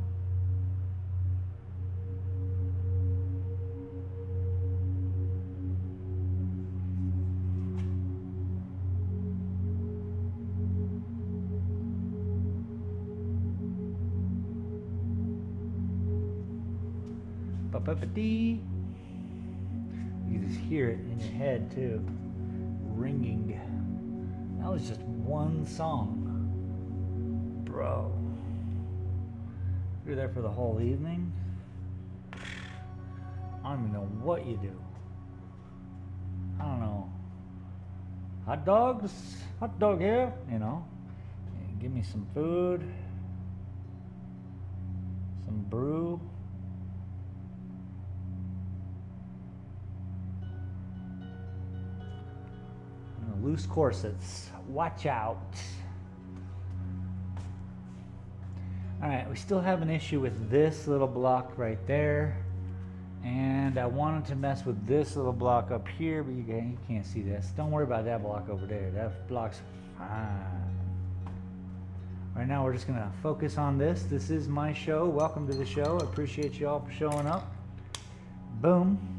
Ba-ba-ba-dee. You just hear it in your head too, ringing. That was just one song, bro. You're there for the whole evening. I don't even know what you do. I don't know. Hot dogs, hot dog here, you know. Give me some food, some brew. Loose corsets. Watch out. All right, we still have an issue with this little block right there. And I wanted to mess with this little block up here, but you can't see this. Don't worry about that block over there. That block's fine. Right now we're just gonna focus on this. This is my show. Welcome to the show. I appreciate you all for showing up. Boom.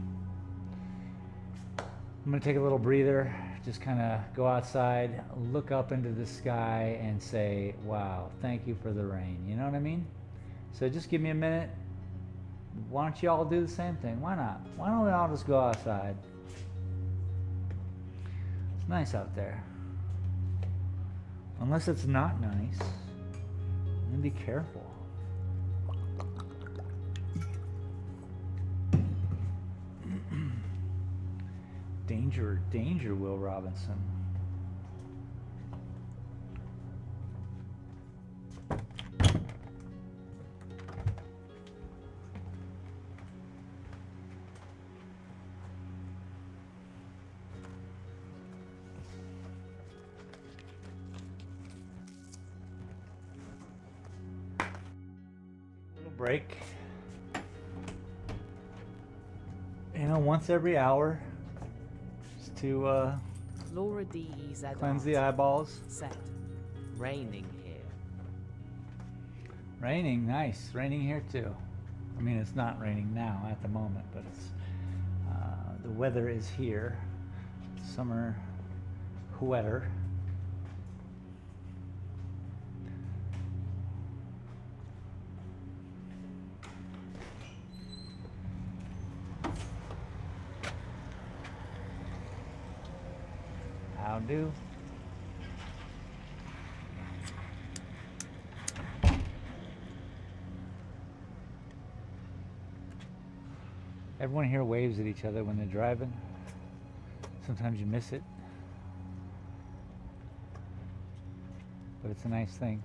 I'm gonna take a little breather, just kind of go outside, look up into the sky and say, wow, thank you for the rain. You know what I mean? So just give me a minute. Why don't you all do the same thing? Why not? Why don't we all just go outside? It's nice out there. Unless it's not nice, then be careful. Danger, danger, Will Robinson. Little break. You know, once every hour. To Laura D.'s cleanse the eyeballs. Set. Raining here. Raining, nice. Raining here too. I mean, it's not raining now at the moment, but it's the weather is here. Summer weather. How do? Everyone here waves at each other when they're driving. Sometimes you miss it, but it's a nice thing.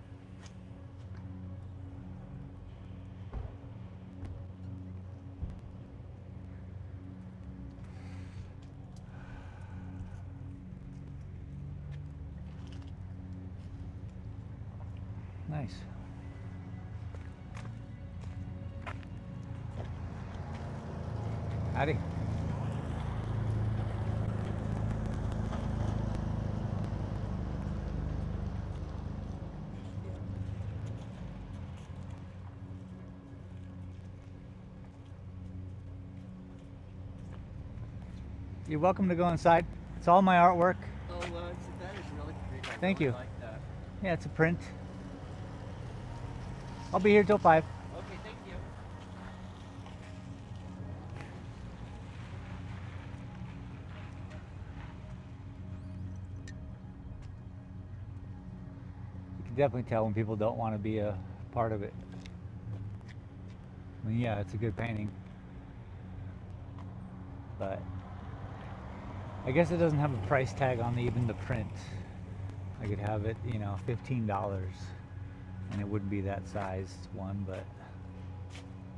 Nice. Howdy. You're welcome to go inside. It's all my artwork. Oh, that is really great. Thank you. Like that. Yeah, it's a print. I'll be here till 5. Okay, thank you. You can definitely tell when people don't want to be a part of it. I mean, yeah, it's a good painting, but I guess it doesn't have a price tag on even the print. I could have it, you know, $15, and it wouldn't be that sized one, but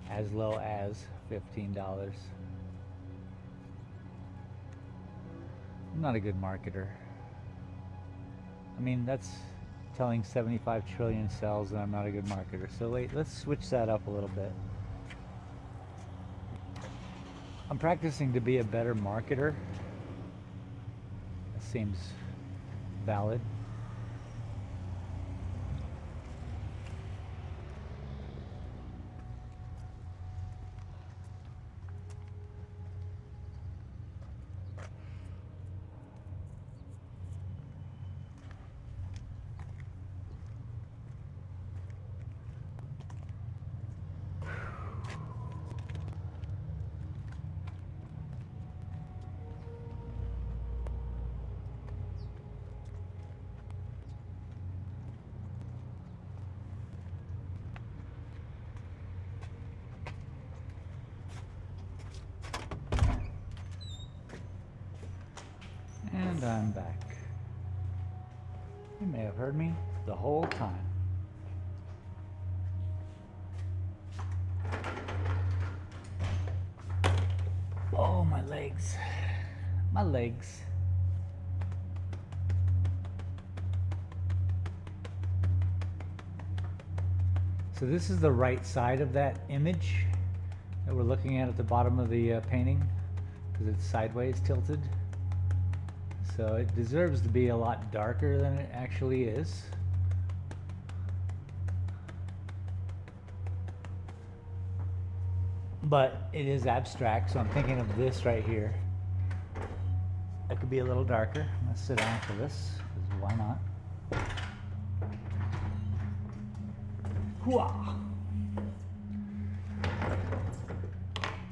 as low as $15. I'm not a good marketer. I mean, that's telling 75 trillion cells that I'm not a good marketer. So wait, let's switch that up a little bit. I'm practicing to be a better marketer. That seems valid. And I'm back. You may have heard me the whole time. Oh, my legs. My legs. So this is the right side of that image that we're looking at the bottom of the painting, because it's sideways tilted. So it deserves to be a lot darker than it actually is. But it is abstract, so I'm thinking of this right here. It could be a little darker. Let's sit down for this, because why not? Hooah!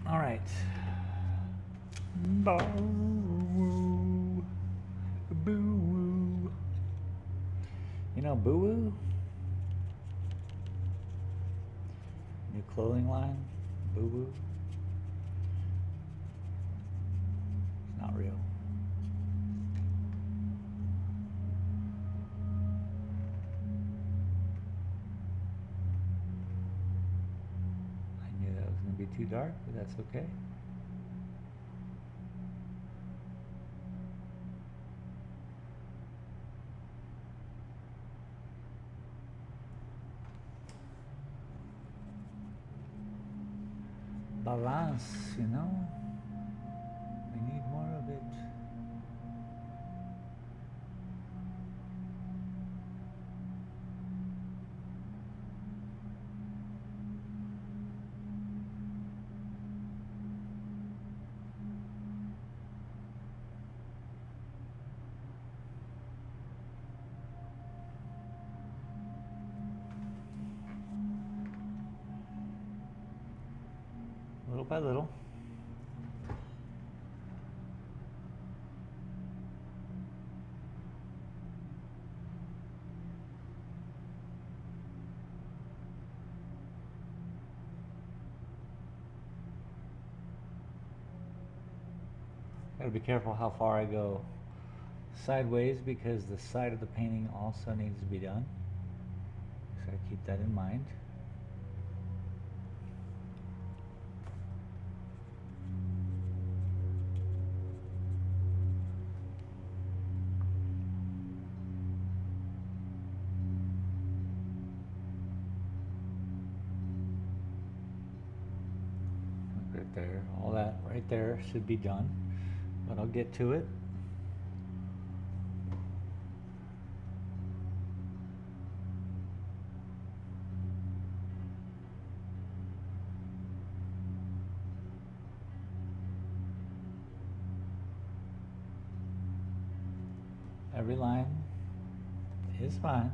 All right. Boo-woo. Boo-woo. You know Boo-woo? New clothing line? Boo-woo? It's not real. I knew that was going to be too dark, but that's okay. Balance, you know? We need more of it. Little by little. Gotta be careful how far I go sideways because the side of the painting also needs to be done. So I keep that in mind. Right there, all that right there should be done, but I'll get to it. Every line is fine.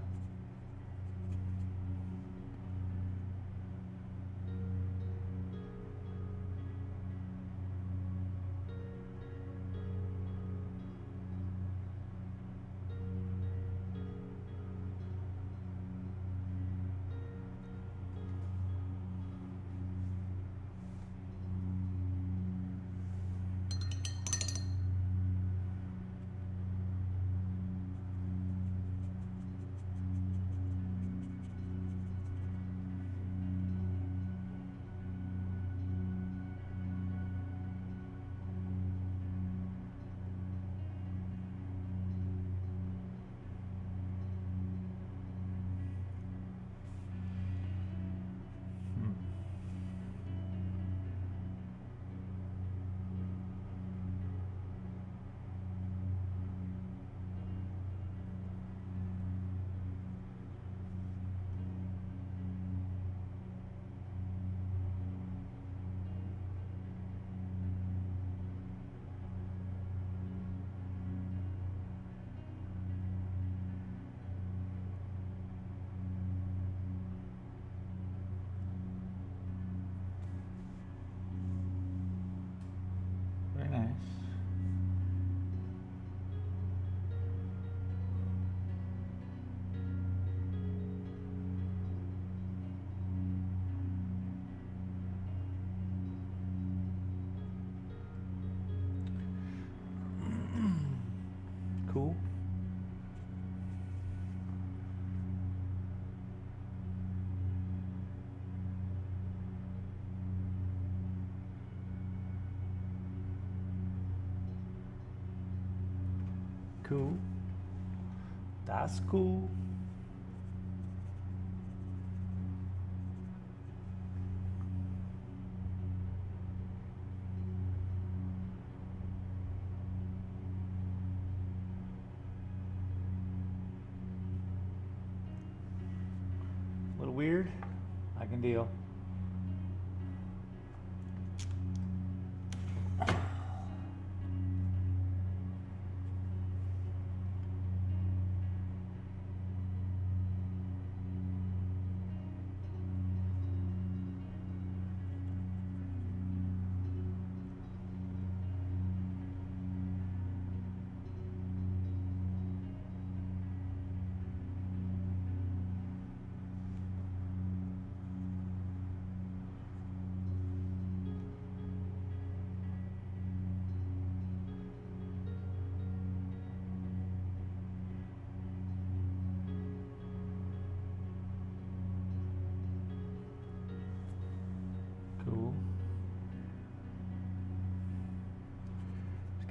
Very nice. Cool. Cool. That's cool. A little weird. I can deal.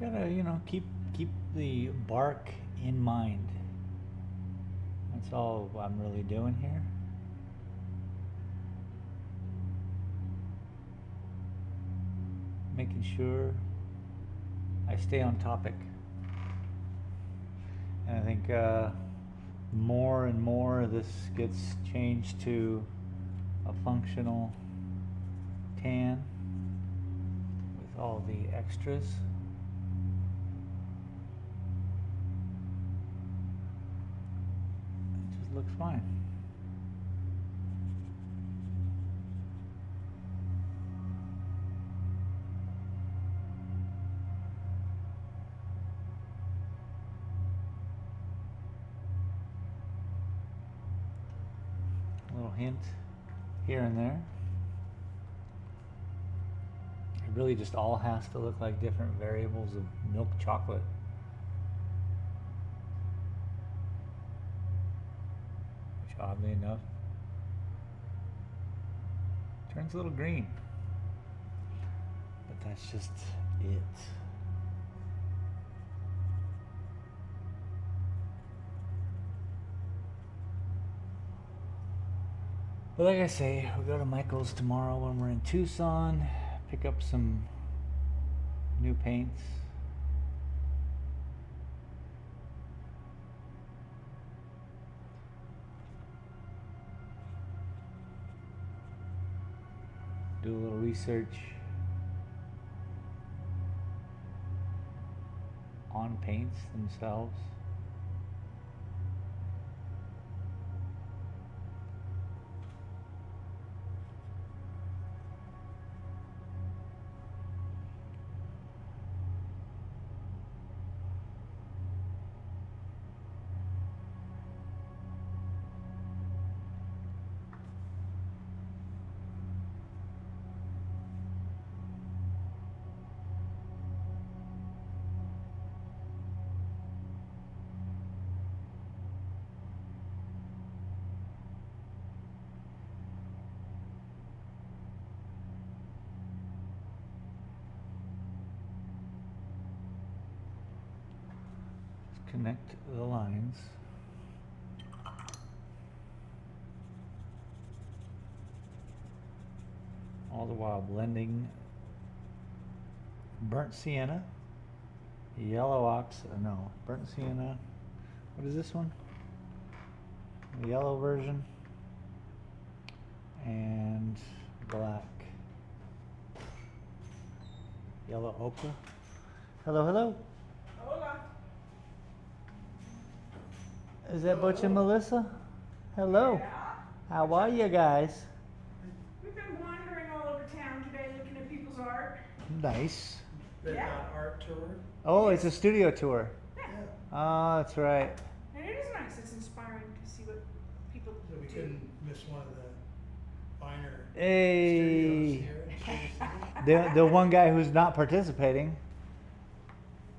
gotta, keep the bark in mind. That's all I'm really doing here. Making sure I stay on topic. And I think more and more this gets changed to a functional tan with all the extras. It just looks fine. A little hint here and there. It really just all has to look like different variables of milk chocolate. Which oddly enough turns a little green. But that's just it. But like I say, we'll go to Michael's tomorrow when we're in Tucson, pick up some new paints. Do a little research on paints themselves. Connect the lines. All the while blending burnt sienna, burnt sienna. What is this one? The yellow version and black. Yellow ochre. Hello, hello. Hola. Is that Butch and Melissa? Hello. Yeah. How are you guys? We've been wandering all over town today looking at people's art. Nice. Been Yeah. on art tour. Oh, it's a studio tour. Yeah. Oh, that's right. And it is nice. It's inspiring to see what people So we do. couldn't miss one of the finer Hey. studios here in Kansas City. The one guy who's not participating.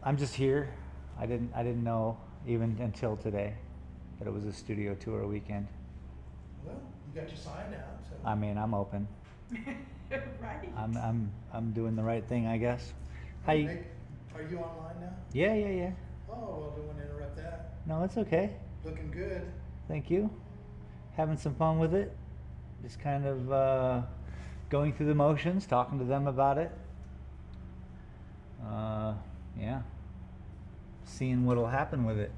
I'm just here. I didn't know even until today that it was a studio tour weekend. Well, you got your sign out, so. I mean, I'm open. Right. I'm doing the right thing, I guess. How you? Are you online now? Yeah. Oh, well, don't want to interrupt that. No, it's okay. Looking good. Thank you. Having some fun with it. Just kind of going through the motions, talking to them about it. Yeah. Seeing what'll happen with it.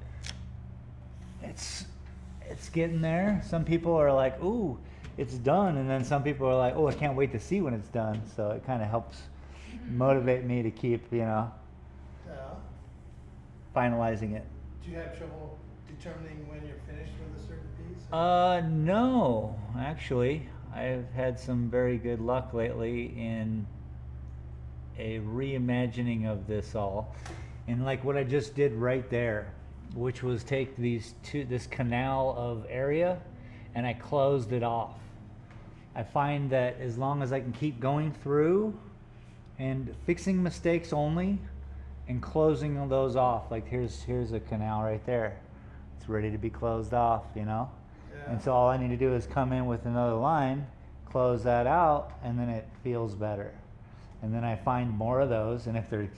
It's getting there. Some people are like, "Ooh, it's done," and then some people are like, "Oh, I can't wait to see when it's done." So it kind of helps motivate me to keep, Yeah. finalizing it. Do you have trouble determining when you're finished with a certain piece? No, actually, I've had some very good luck lately in a reimagining of this all. And like what I just did right there, which was take this canal of area and I closed it off. I find that as long as I can keep going through and fixing mistakes only and closing those off, like here's a canal right there. It's ready to be closed off, Yeah. And so all I need to do is come in with another line, close that out, and then it feels better. and then I find more of those, and if they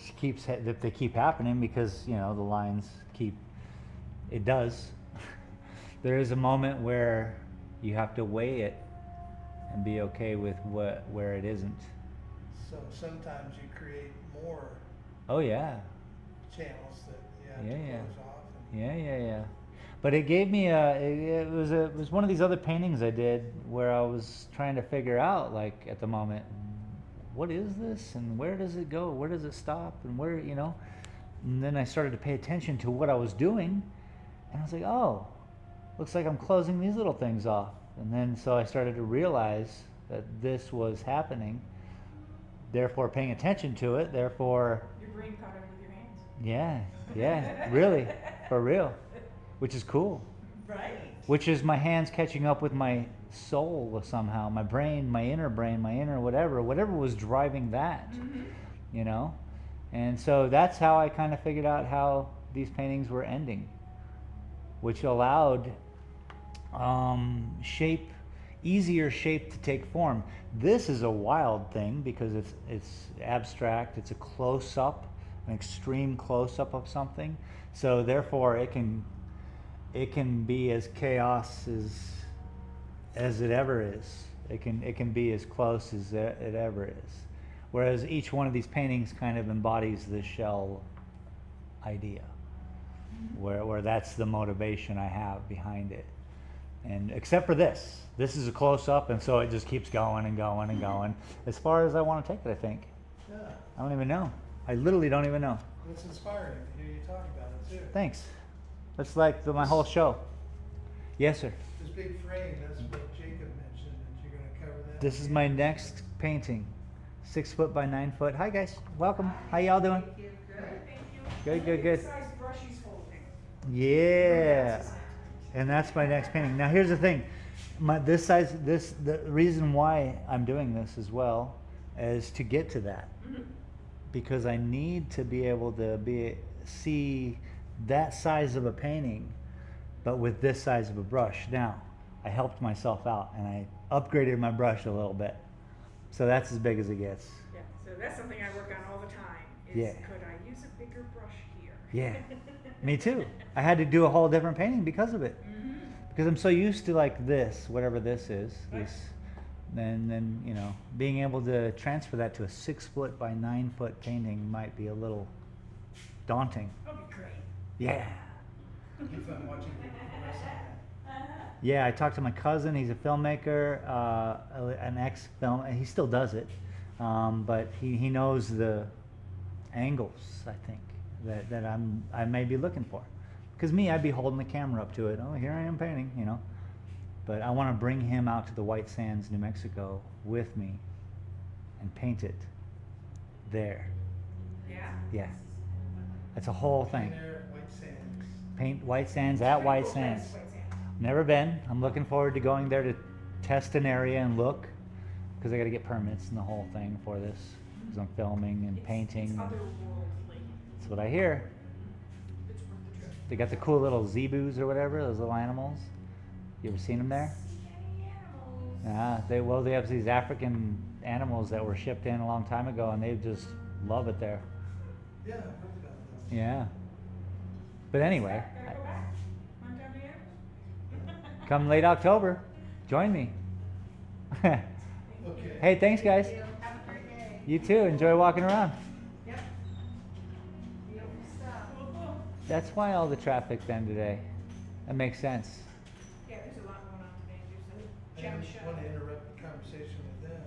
keep happening, because the lines keep, it does. There is a moment where you have to weigh it and be okay with where it isn't. So sometimes you create more Oh yeah. channels that you have Yeah, to yeah. close off. Yeah. But it gave me it was one of these other paintings I did where I was trying to figure out, like, at the moment, what is this and where does it go? Where does it stop? And where, and then I started to pay attention to what I was doing, and I was like, oh, looks like I'm closing these little things off. And then so I started to realize that this was happening, therefore paying attention to it, therefore, Your brain caught up with your yeah, hands. really, for real, which is cool. Right. Which is my hands catching up with my soul somehow, my brain, my inner whatever was driving that, And so that's how I kind of figured out how these paintings were ending, which allowed easier shape to take form. This is a wild thing because it's abstract. It's a close-up, an extreme close-up of something. So therefore, it can be as chaos as it ever is. It can be as close as it ever is. Whereas each one of these paintings kind of embodies the shell idea, where that's the motivation I have behind it. And except for this is a close-up, and so it just keeps going and going and going as far as I want to take it, I think. Yeah, I don't even know. I literally don't even know. it's inspiring to hear you talk about it too. Thanks. That's like my whole show. Yes, sir. This big frame, that's what Jacob mentioned, that you're gonna cover that. This is my next painting. 6 foot by 9 foot. Hi guys, welcome. How y'all doing? Thank you. Good. What size brush he's holding? Yeah. And that's my next painting. Now here's the thing. The reason why I'm doing this as well is to get to that. Because I need to be able to see that size of a painting, but with this size of a brush. Now, I helped myself out and I upgraded my brush a little bit. So that's as big as it gets. Yeah, so that's something I work on all the time, is Yeah. could I use a bigger brush here? Yeah, me too. I had to do a whole different painting because of it. Because I'm so used to like this, whatever this is, then being able to transfer that to a 6 foot by 9 foot painting might be a little daunting. That'll be great. Yeah. It'd be fun watching you progress on that. Yeah, I talked to my cousin. He's a filmmaker, an ex-film, and he still does it. But he knows the angles, I think, that I may be looking for. Because me, I'd be holding the camera up to it. Oh, here I am painting, But I want to bring him out to the White Sands, New Mexico, with me, and paint it there. Yeah. Yeah, that's a whole thing. There at White Sands. Paint White Sands at White Sands. Never been. I'm looking forward to going there to test an area and look, because I got to get permits and the whole thing for this, because I'm filming and painting. It's and otherworldly. that's what I hear. It's worth the trip. They got the cool little zebus or whatever, those little animals. You ever seen them there? They have these African animals that were shipped in a long time ago, and they just love it there. Yeah, I've heard about those. Yeah. But anyway, Gotta go back. One time a year. come late October, join me. Okay. Hey, thanks guys. Have a great day. You too. Enjoy walking around. Yep. Beautiful stuff. Cool. That's why all the traffic then today. That makes sense. Yeah, there's a lot going on today. I There's a didn't gem show. want to interrupt the conversation with them.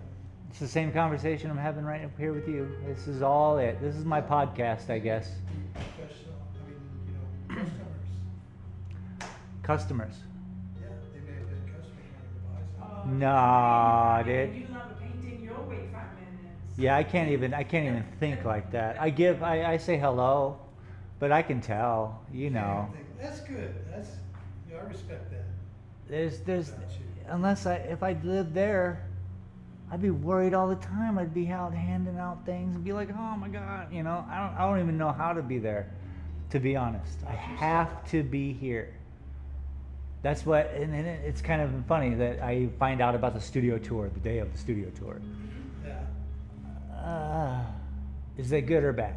It's the same conversation I'm having right up here with you. This is all it. This is my podcast, I guess. Professional, customers. Customers. Yeah, they may have been customers wanting to buy something. Nah, dude. You love a painting, you'll wait 5 minutes. Yeah, I can't even think like that. I say hello, but I can tell, That's good. I respect that. There's About you. if I lived there, I'd be worried all the time. I'd be out handing out things and be like, oh my God, I don't even know how to be there, to be honest. I have to be here. That's what, and it's kind of funny that I find out about the studio tour, the day of the studio tour. Yeah. Is it good or bad?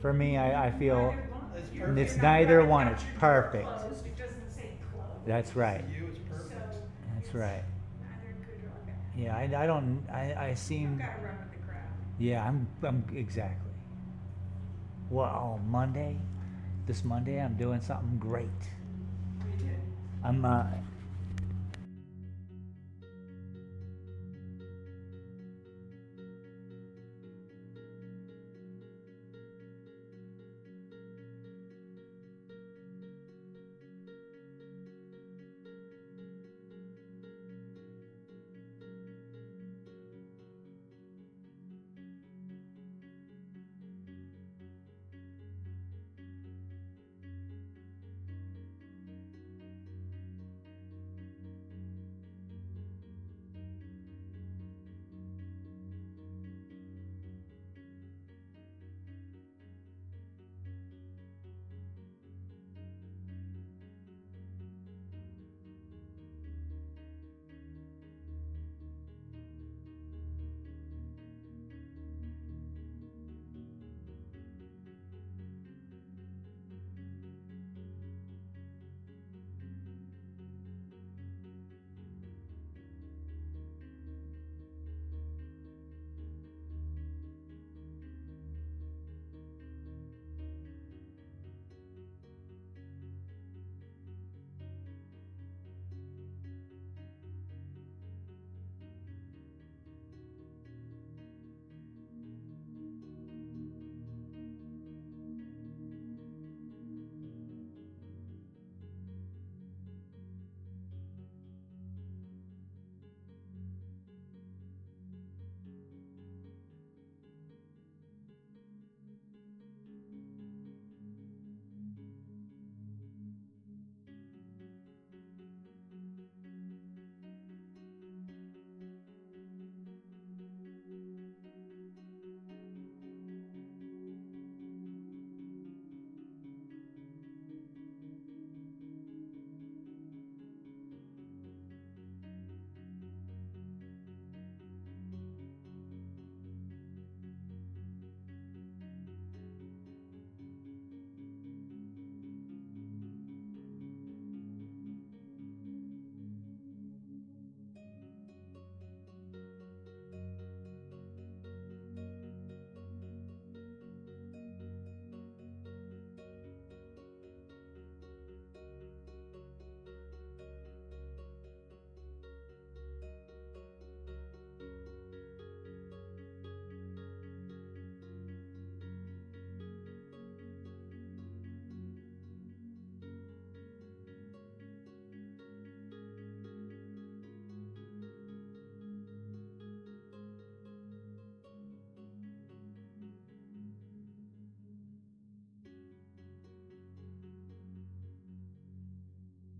For me, I feel It's it's perfect. neither one. It's Your door perfect. closed, it doesn't say closed. That's right. For you, it's So perfect. That's it's right. neither good or bad. Yeah, I don't. I You don't seem. gotta run with the crowd. Yeah, I'm exactly. Well, Monday, this Monday, I'm doing something great. We did. I'm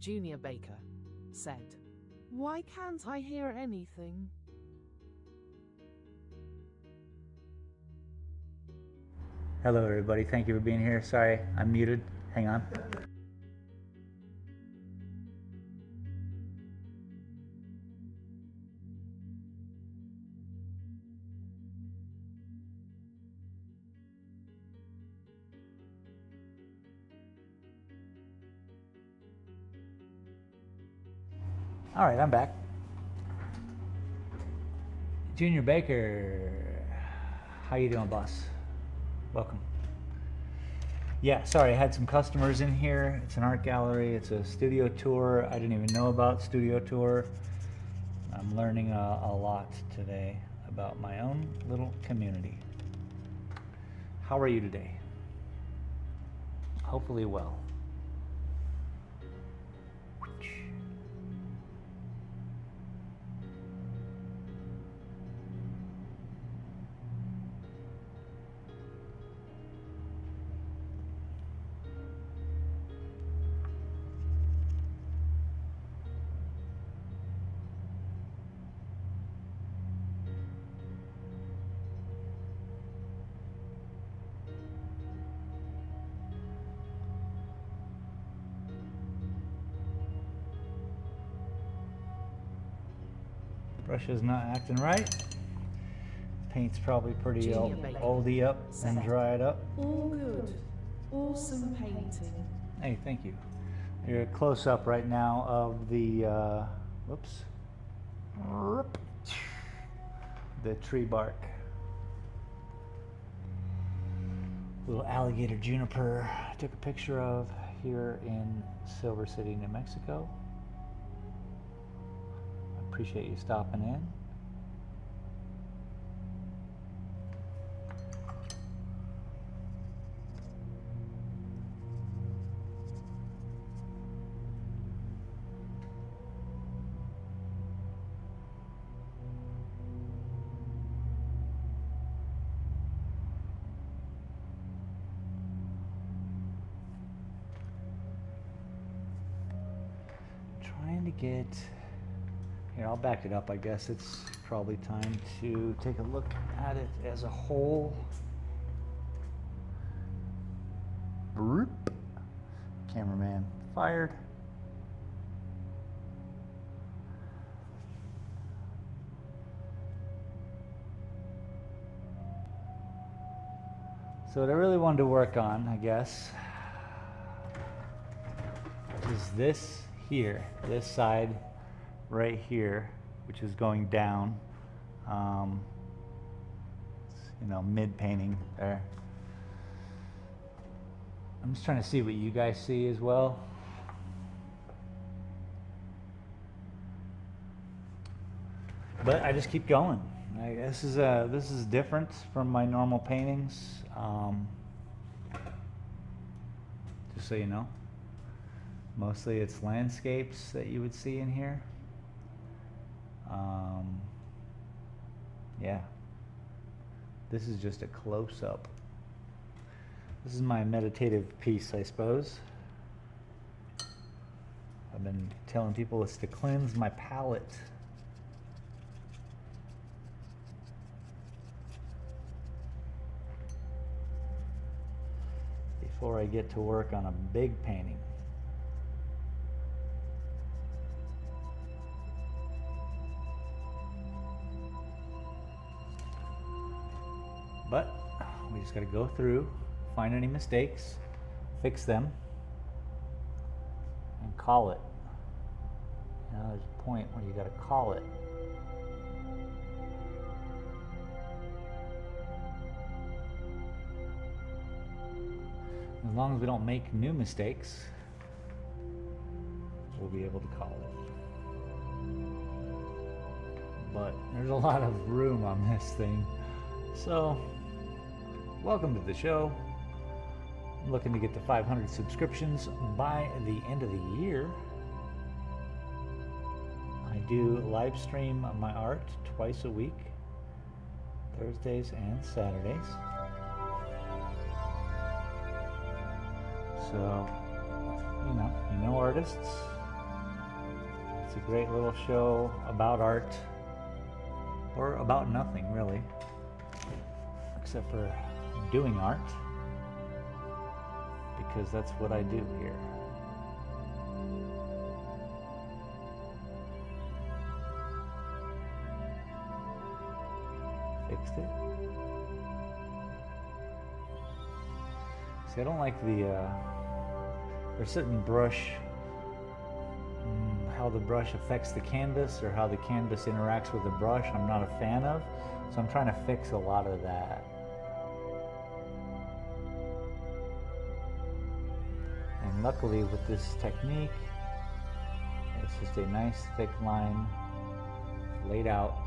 Junior Baker said, "Why can't I hear anything?" Hello, everybody. Thank you for being here. Sorry, I'm muted. Hang on. All right, I'm back. Junior Baker, how you doing, boss? Welcome. Yeah, sorry, I had some customers in here. It's an art gallery. It's a studio tour. I didn't even know about studio tour. I'm learning a lot today about my own little community. How are you today? Hopefully well. Brush is not acting right. Paint's probably pretty Junior baby. oldie up and Seven. dried up. All good. Awesome painting. Hey, thank you. You're a close up right now of the, whoops, the tree bark. Little alligator juniper I took a picture of here in Silver City, New Mexico. I appreciate you stopping in. Trying to get, here, I'll back it up. I guess it's probably time to take a look at it as a whole. Broop. Cameraman fired. So what I really wanted to work on, I guess, is this here, this side right here, which is going down, you know, mid painting there. I'm just trying to see what you guys see as well. But I just keep going. This is different from my normal paintings. Just so you know, mostly it's landscapes that you would see in here. Yeah, this is just a close-up. This is my meditative piece, I suppose. I've been telling people it's to cleanse my palate. Before I get to work on a big painting. But we just got to go through, find any mistakes, fix them, and call it. You know, there's a point where you got to call it. As long as we don't make new mistakes, we'll be able to call it. But there's a lot of room on this thing. So, welcome to the show. I'm looking to get to 500 subscriptions by the end of the year. I do live stream my art twice a week, Thursdays and Saturdays. So, you know artists. It's a great little show about art, or about nothing really, except for doing art, because that's what I do here. Fixed it. See, I don't like there's certain brush, how the brush affects the canvas or how the canvas interacts with the brush, I'm not a fan of. So I'm trying to fix a lot of that. And luckily with this technique, it's just a nice thick line laid out.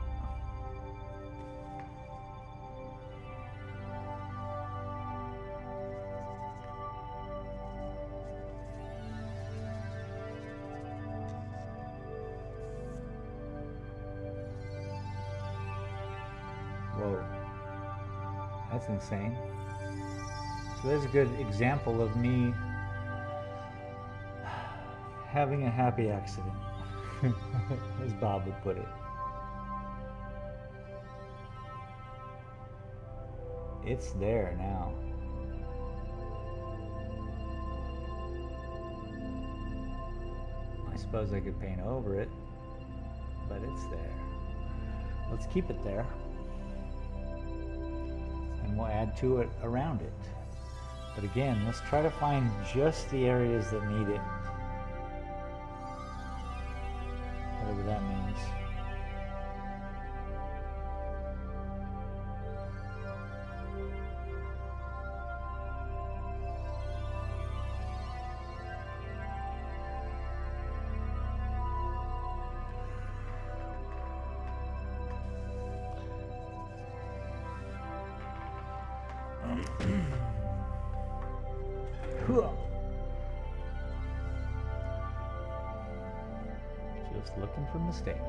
Whoa, that's insane. So there's a good example of me having a happy accident, as Bob would put it. It's there now. I suppose I could paint over it, but it's there. Let's keep it there. and we'll add to it around it. But again, let's try to find just the areas that need it. Whatever that means. Just looking for mistakes.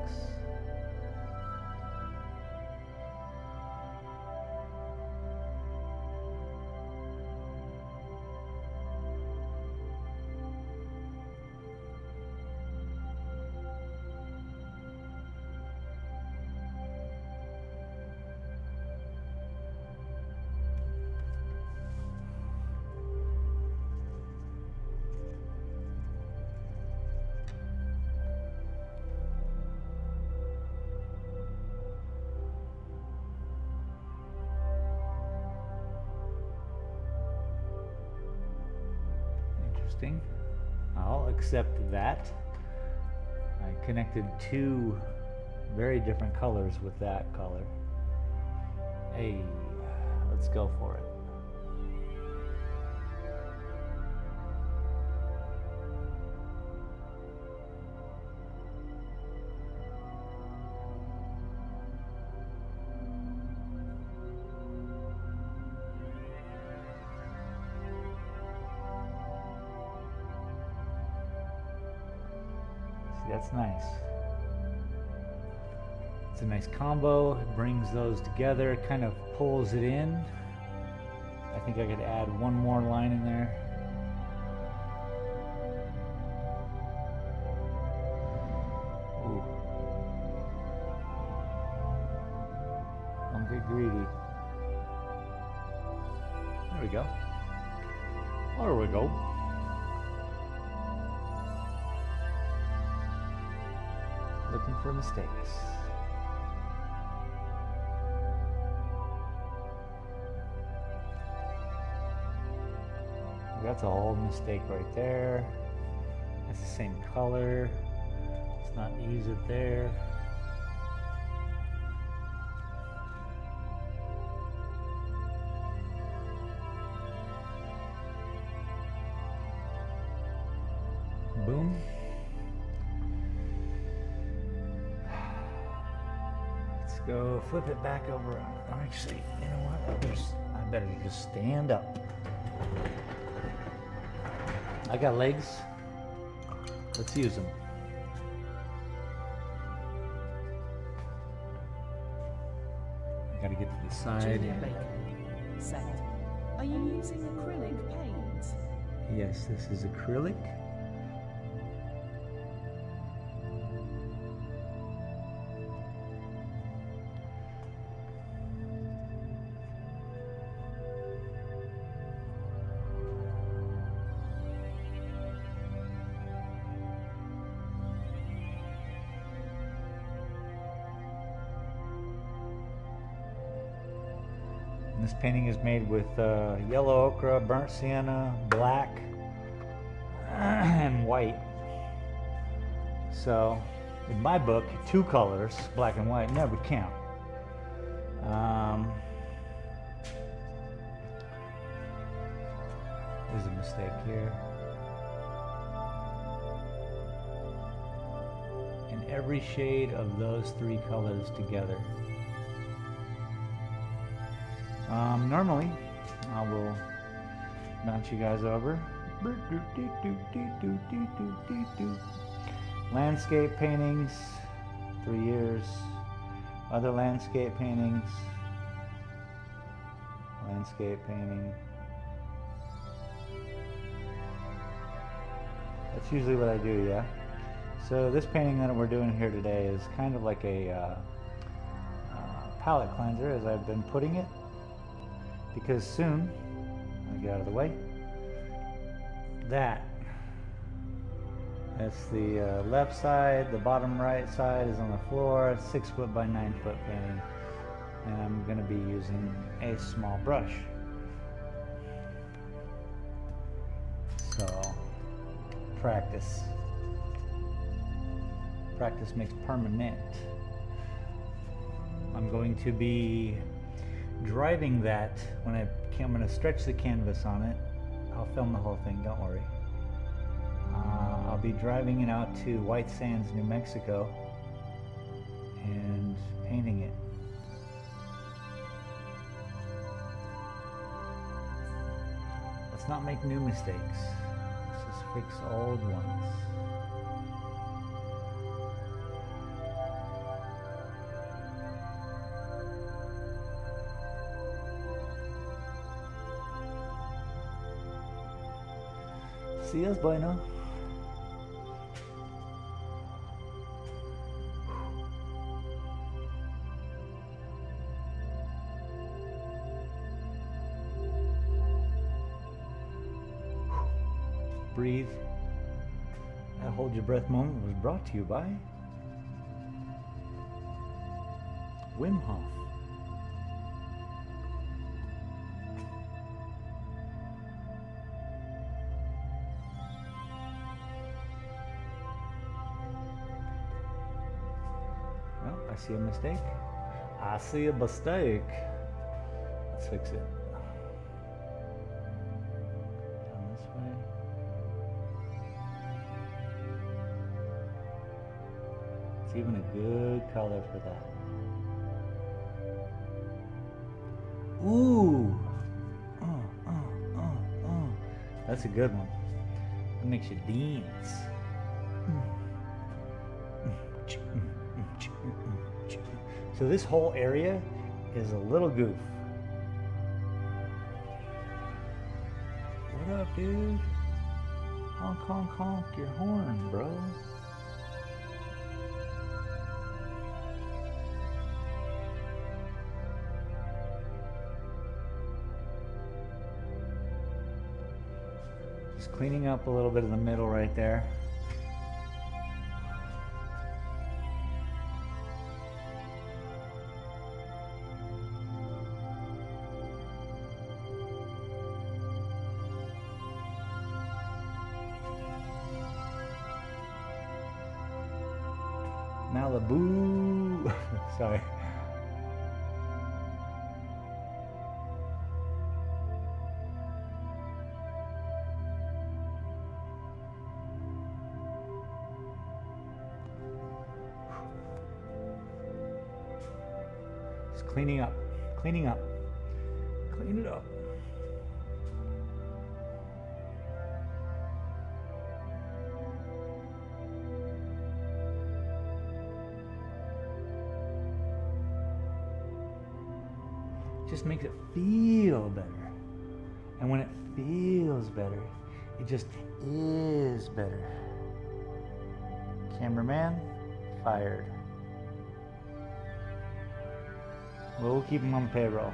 Interesting. I'll accept that. I connected two very different colors with that color. Hey, let's go for it. That's nice. It's a nice combo. It brings those together. It kind of pulls it in. I think I could add one more line in there. Ooh. Don't get greedy. There we go. There we go. Looking for mistakes. That's a whole mistake right there. That's the same color. Let's not use it there. Boom. Let's go flip it back over. Actually, you know what? I better just stand up. I got legs. Let's use them. I gotta get to the side. Julia Bacon said, "Are you using acrylic paint?" Yes, this is acrylic. This painting is made with yellow ochre, burnt sienna, black, and white. So, in my book, two colors, black and white, never count. There's a mistake here. In every shade of those three colors together. Normally, I will bounce you guys over. Landscape paintings, 3 years. Other landscape paintings. Landscape painting. That's usually what I do, yeah. So this painting that we're doing here today is kind of like a palette cleanser, as I've been putting it. Because soon, I'll get out of the way, that's the left side, the bottom right side is on the floor, 6 foot by 9 foot painting. And I'm going to be using a small brush. So, practice. Practice makes permanent. I'm going to be driving that when I'm going to stretch the canvas on it. I'll film the whole thing, don't worry. I'll be driving it out to White Sands, New Mexico, and painting it. Let's not make new mistakes. Let's just fix old ones. See us, bueno. Breathe. That hold your breath moment was brought to you by Wim Hof. Well, I see a mistake. I see a mistake. Let's fix it. Down this way. It's even a good color for that. Ooh! That's a good one. That makes you dance. So this whole area is a little goof. What up, dude? Honk, honk, honk your horn, bro. Just cleaning up a little bit in the middle right there. Malibu. Sorry. Just cleaning up, cleaning up, clean it up. Just makes it feel better. And when it feels better, it just is better. Cameraman, fired. We'll keep him on payroll.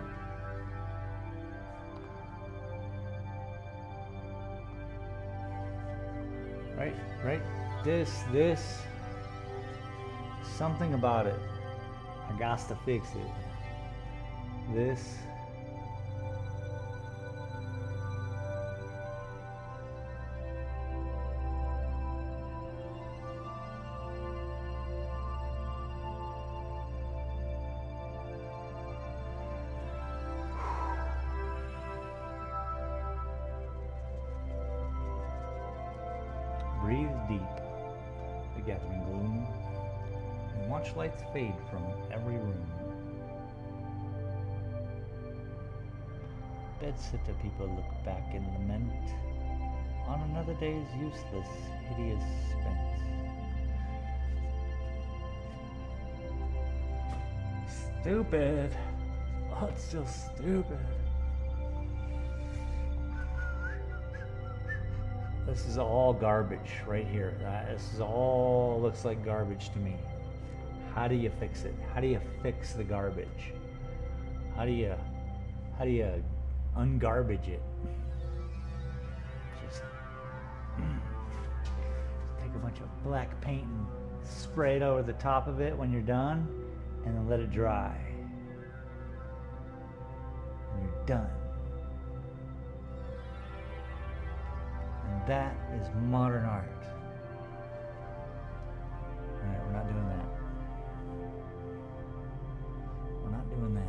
Right, this, something about it. I got to fix it. This. Breathe deep, the gathering gloom, and watch lights fade from every room. Bedsitter people look back and lament on another day's useless, hideous spent. Stupid. Oh, it's just stupid. This is all garbage right here. This is all looks like garbage to me. How do you fix it? How do you fix the garbage? How do you ungarbage it? Just take a bunch of black paint and spray it over the top of it when you're done, and then let it dry. done. And that is modern art. Alright, we're not doing that. We're not doing that.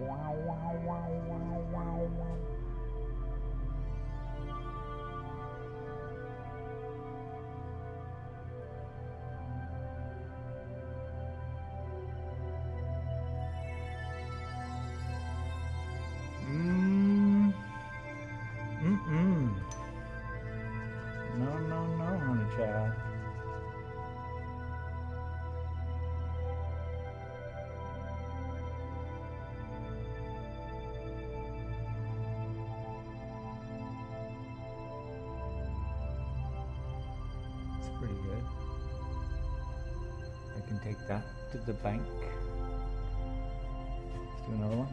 Wow, wow, wow, wow, wow, wow. No, no, no, honey child. It's pretty good. I can take that to the bank. Let's do another one.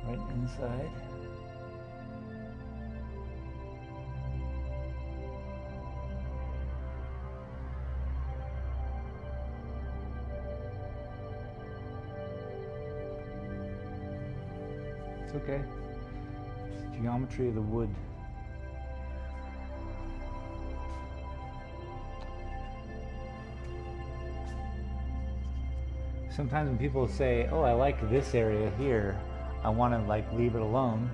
Right inside. It's okay. It's the geometry of the wood. Sometimes when people say, "Oh, I like this area here, I want to like leave it alone,"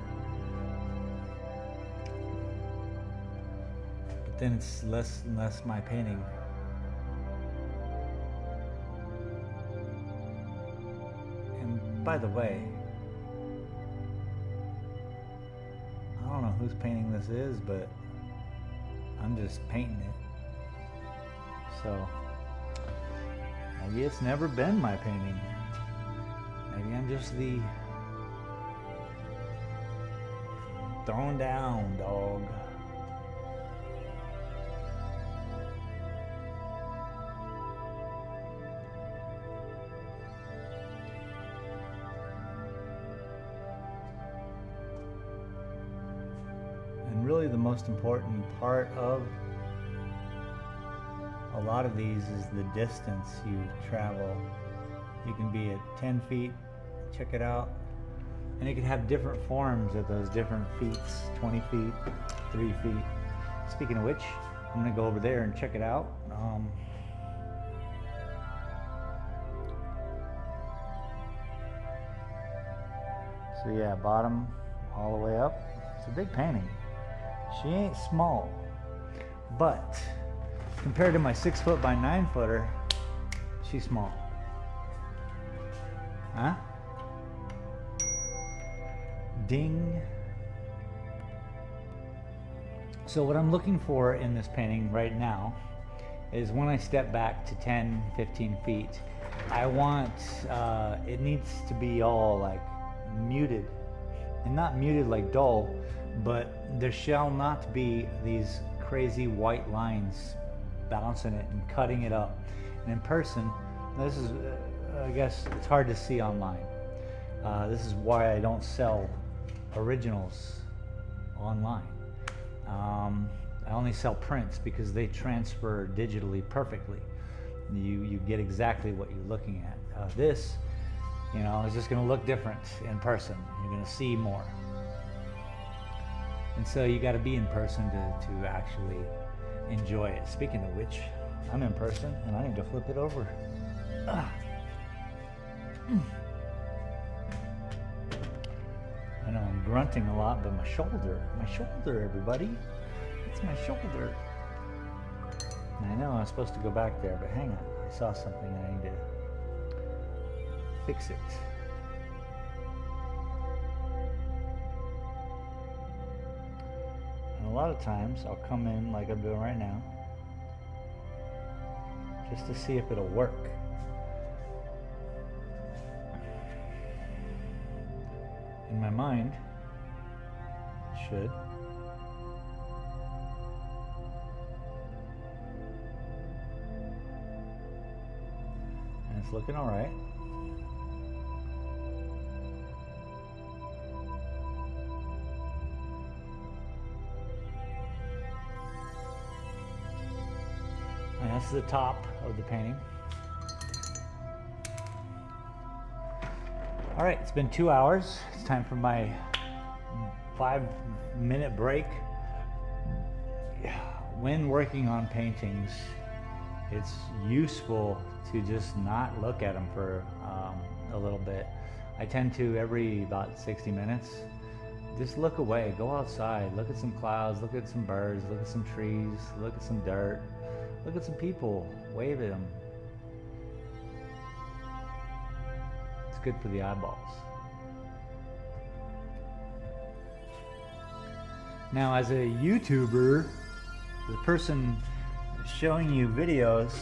but then it's less and less my painting. And by the way, I don't know whose painting this is, but I'm just painting it. So maybe it's never been my painting. Maybe I'm just the thrown down dog. And really the most important part of a lot of these is the distance you travel. You can be at 10 feet, check it out, and it can have different forms at those different feet, 20 feet, 3 feet. Speaking of which, I'm gonna go over there and check it out. So yeah, bottom all the way up. It's a big painting. She ain't small, but compared to my 6 foot by 9 footer, she's small. Huh? Ding. So what I'm looking for in this painting right now is when I step back to 10, 15 feet, I want, it needs to be all like muted, and not muted like dull, but there shall not be these crazy white lines balancing it and cutting it up. And in person, this is, I guess it's hard to see online. This is why I don't sell originals online. I only sell prints because they transfer digitally perfectly. You get exactly what you're looking at. This, you know, is just going to look different in person. You're going to see more. And so you got to be in person to actually enjoy it. Speaking of which, I'm in person and I need to flip it over. I know I'm grunting a lot, but my shoulder, everybody. It's my shoulder. I know I'm supposed to go back there, but hang on. I saw something and I need to fix it. And a lot of times I'll come in like I'm doing right now, just to see if it'll work. In my mind, it should. And it's looking all right. this is the top of the painting. All right, it's been 2 hours. It's time for my 5-minute break. When working on paintings, it's useful to just not look at them for a little bit. I tend to, every about 60 minutes, just look away, go outside, look at some clouds, look at some birds, look at some trees, look at some dirt, look at some people, wave at them. It's good for the eyeballs. Now, as a YouTuber, the person showing you videos,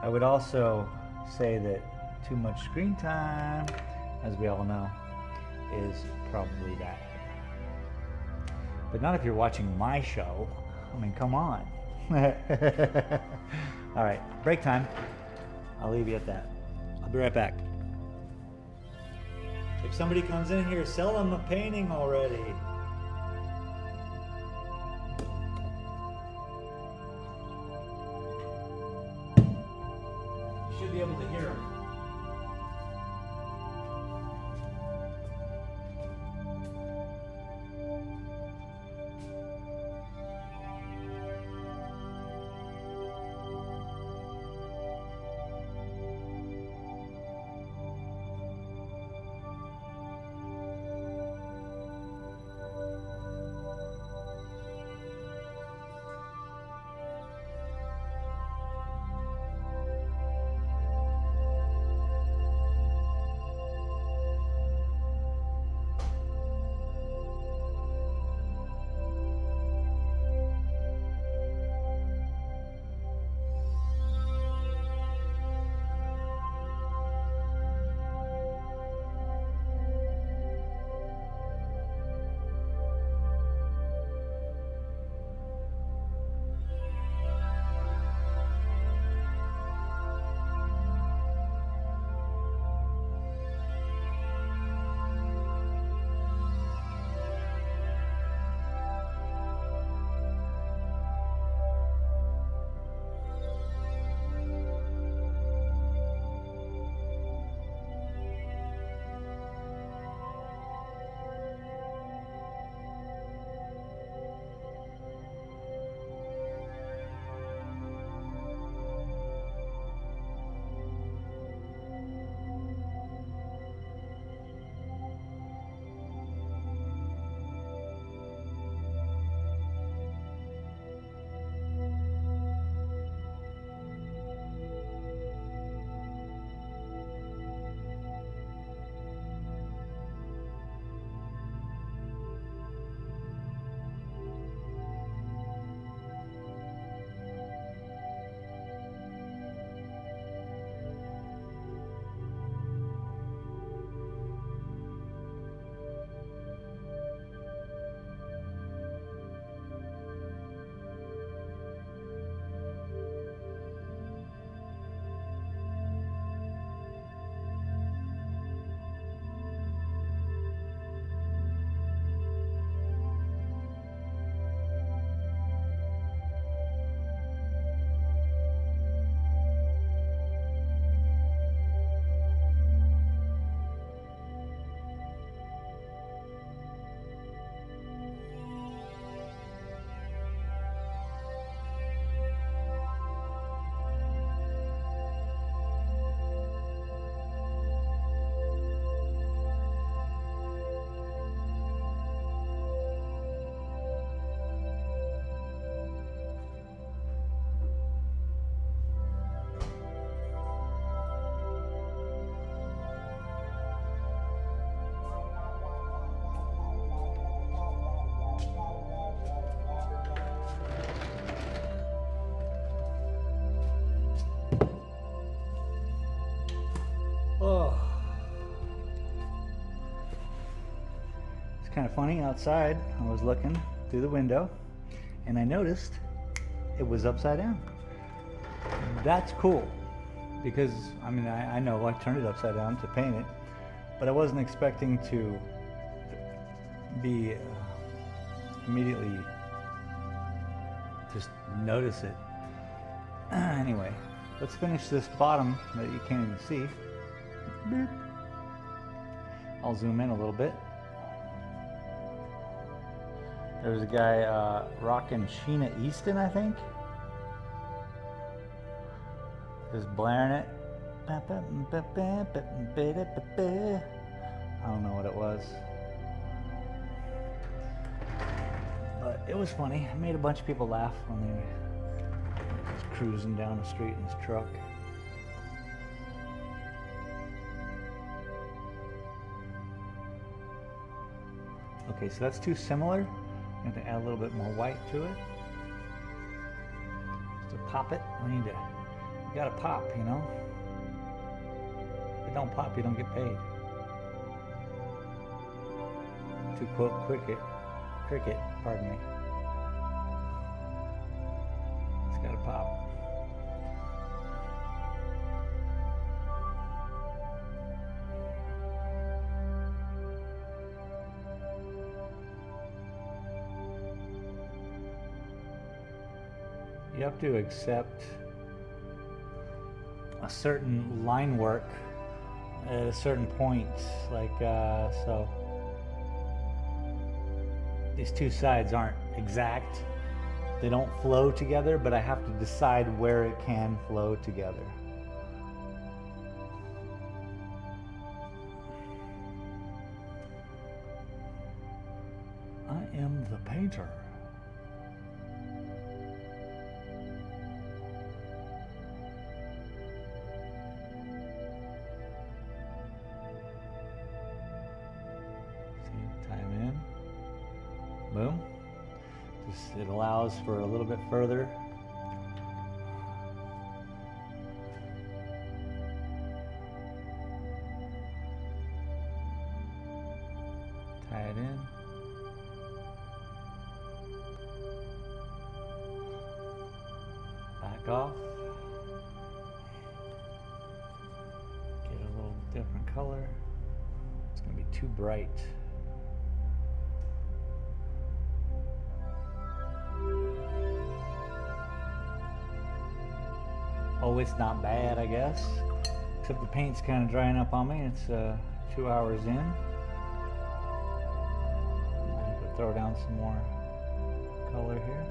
I would also say that too much screen time, as we all know, is probably bad. But not if you're watching my show. I mean, come on. All right, break time. I'll leave you at that. I'll be right back. If somebody comes in here, sell them a painting already. You should be able to hear them. Kind of funny, outside I was looking through the window and I noticed it was upside down. That's cool because I mean I know I turned it upside down to paint it, but I wasn't expecting to be immediately just notice it. Anyway, let's finish this bottom that you can't even see. Beep. I'll zoom in a little bit. There's a guy rocking Sheena Easton, I think. Just blaring it. I don't know what it was. But it was funny. It made a bunch of people laugh when they were just cruising down the street in his truck. Okay, so that's too similar. I'm going to add a little bit more white to it. Just to pop it, we need to, you gotta pop, you know? If it don't pop, you don't get paid. To quote cricket, pardon me. It's gotta pop. You have to accept a certain line work at a certain point, like so these two sides aren't exact, they don't flow together, but I have to decide where it can flow together. I am the painter. Boom. Just, it allows for a little bit further. Tie it in. Back off. Get a little different color. It's going to be too bright. Oh, it's not bad, I guess. Except the paint's kind of drying up on me. It's 2 hours in. I could throw down some more color here.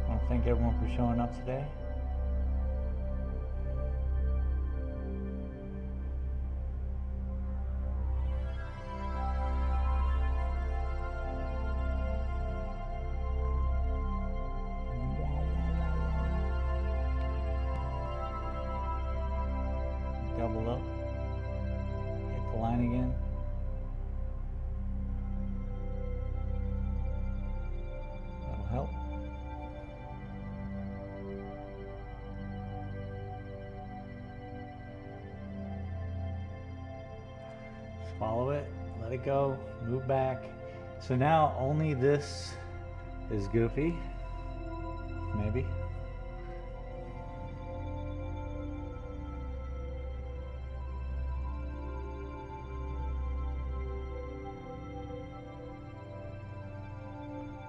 I want to thank everyone for showing up today. Double up, hit the line again. That'll help. Just follow it, let it go, move back. So now only this is goofy, maybe.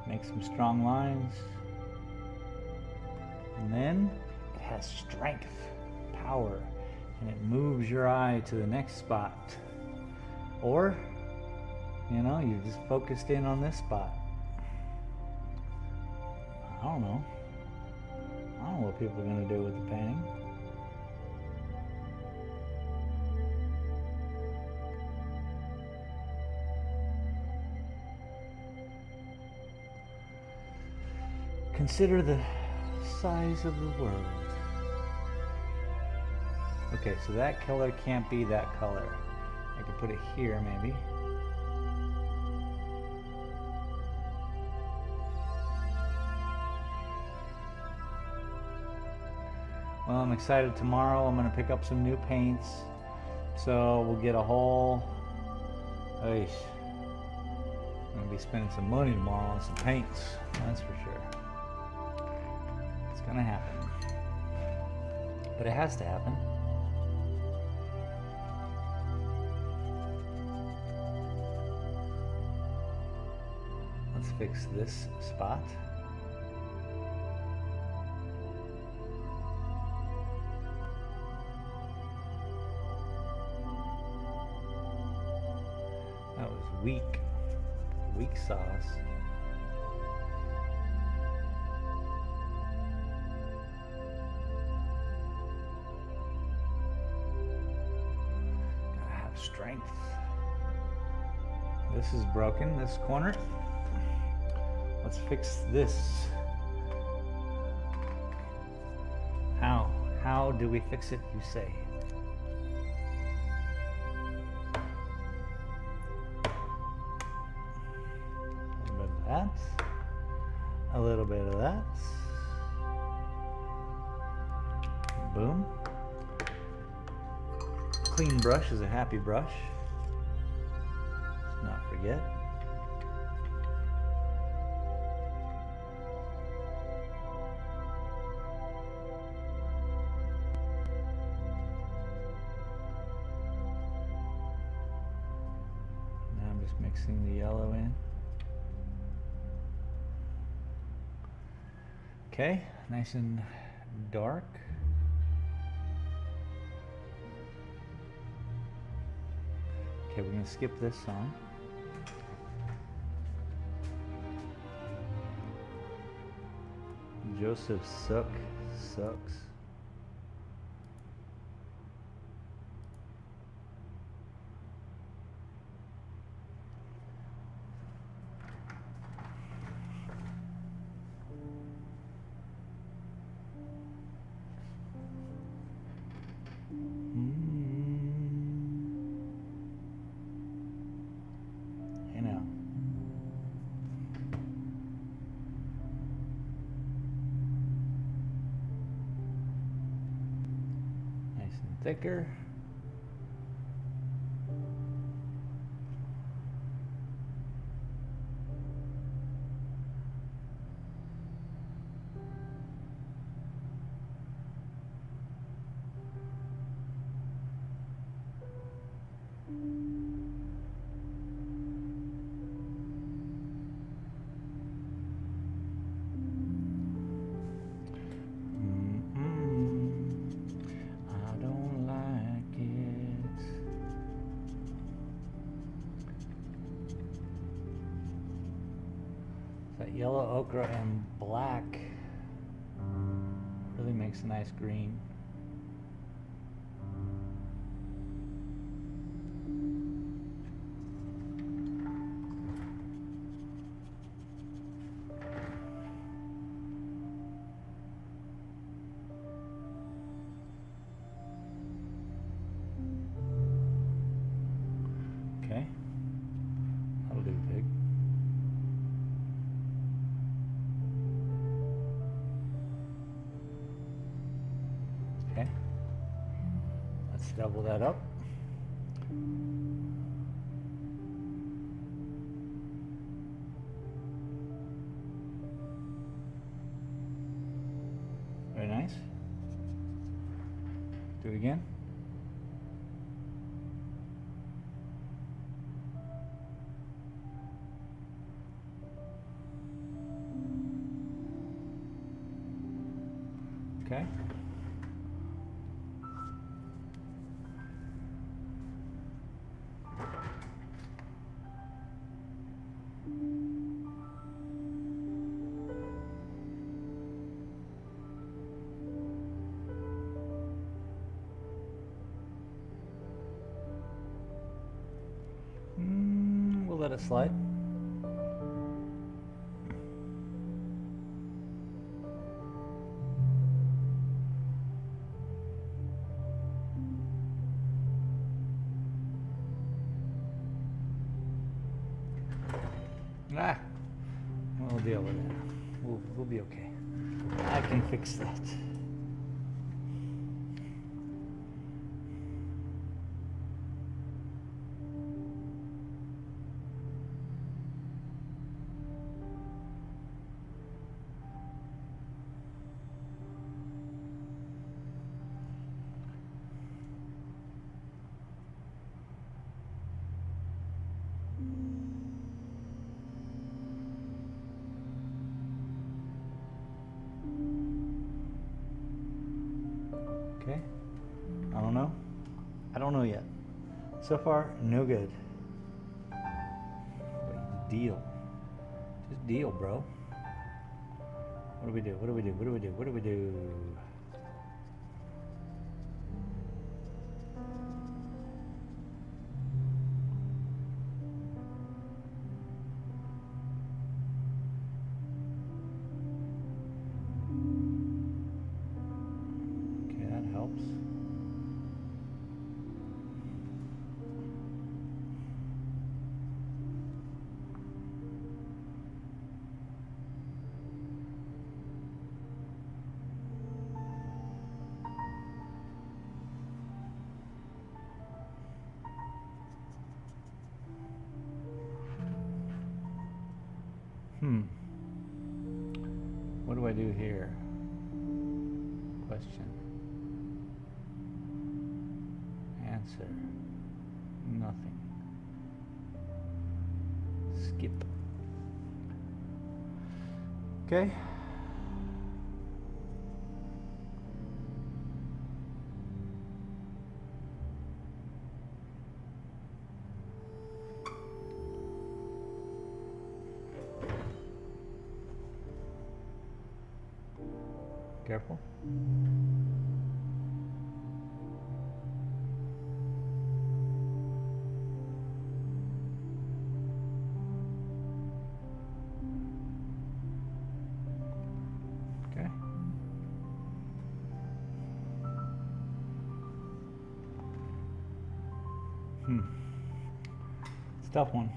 Make some strong lines. And then it has strength, power, and it moves your eye to the next spot. Or, you know, you just focused in on this spot. I don't know. I don't know what people are going to do with the painting. Consider the size of the world. Okay, so that color can't be that color. I could put it here maybe. Well, I'm excited. Tomorrow I'm going to pick up some new paints. So we'll get a whole... Eesh. I'm going to be spending some money tomorrow on some paints. That's for sure. It's going to happen. But it has to happen. Let's fix this spot. That was weak sauce. Gotta have strength. This is broken, this corner. Let's fix this. How? How do we fix it, you say? A little bit of that. Boom. Clean brush is a happy brush. Let's not forget. Now I'm just mixing the yellow in. Okay, nice and dark. Okay, we're gonna skip this song. Joseph sucks. Thicker. That yellow ochre and black really makes a nice green. Okay, that'll do, pig. Okay, let's double that up. Very nice. Do it again. Okay. We'll let it slide. Ah, we'll deal with it. We'll be okay. I can fix that. So far, no good. But deal. Just deal, bro. What do we do? What do we do? What do we do? What do we do? Okay, that helps. What do I do here? Question. Answer. Nothing. Skip. Okay. Careful. Okay. It's a tough one.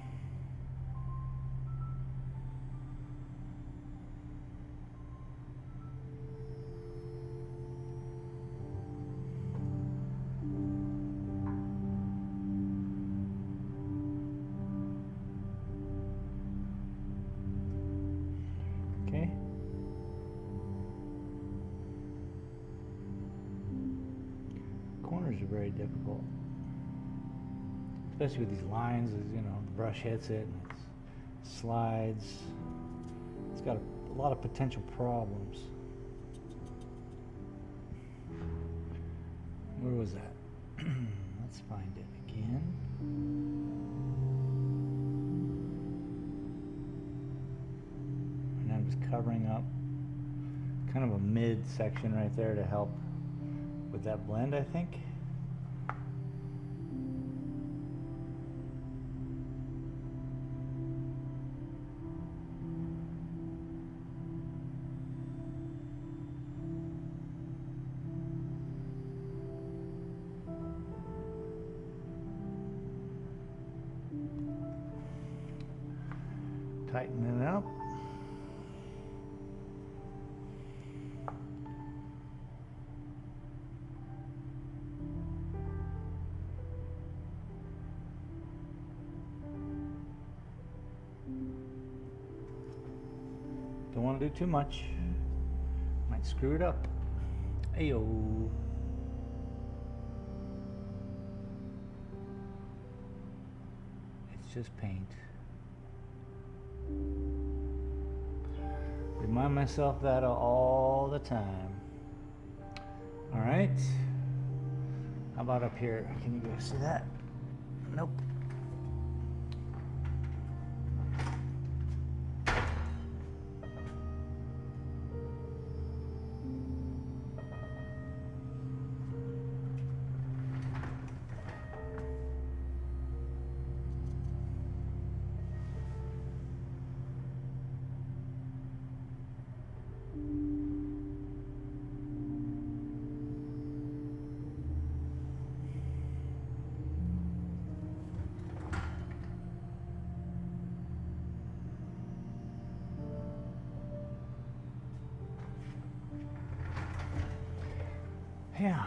Okay. Corners are very difficult, especially with these lines. As you know, the brush hits it and it slides. It's got a lot of potential problems. Where was that? Let's find it again. And I'm just covering up kind of a mid section right there to help with that blend, I think. Tighten it up. Don't want to do too much. Might screw it up. Ayo. It's just paint. Remind myself that all the time. All right. How about up here? Can you guys see that? Nope. Yeah.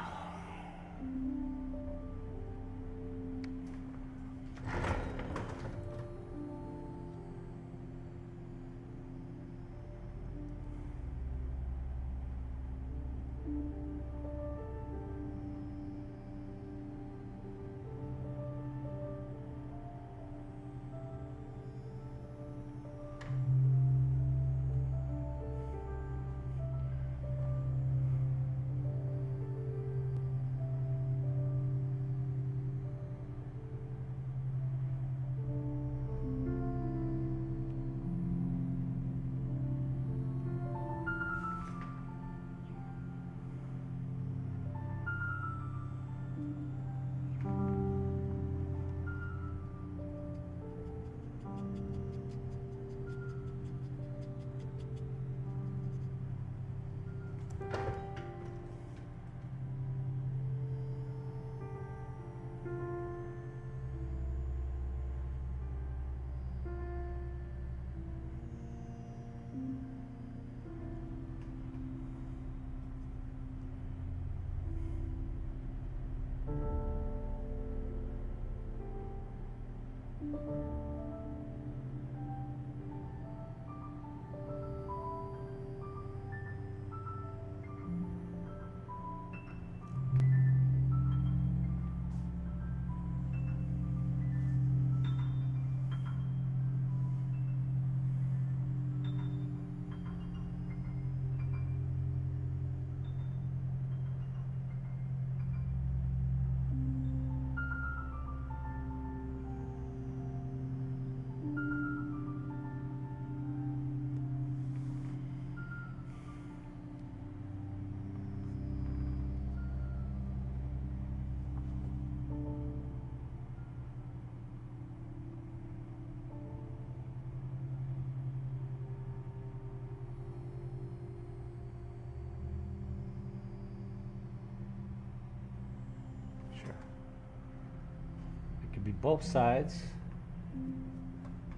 both sides,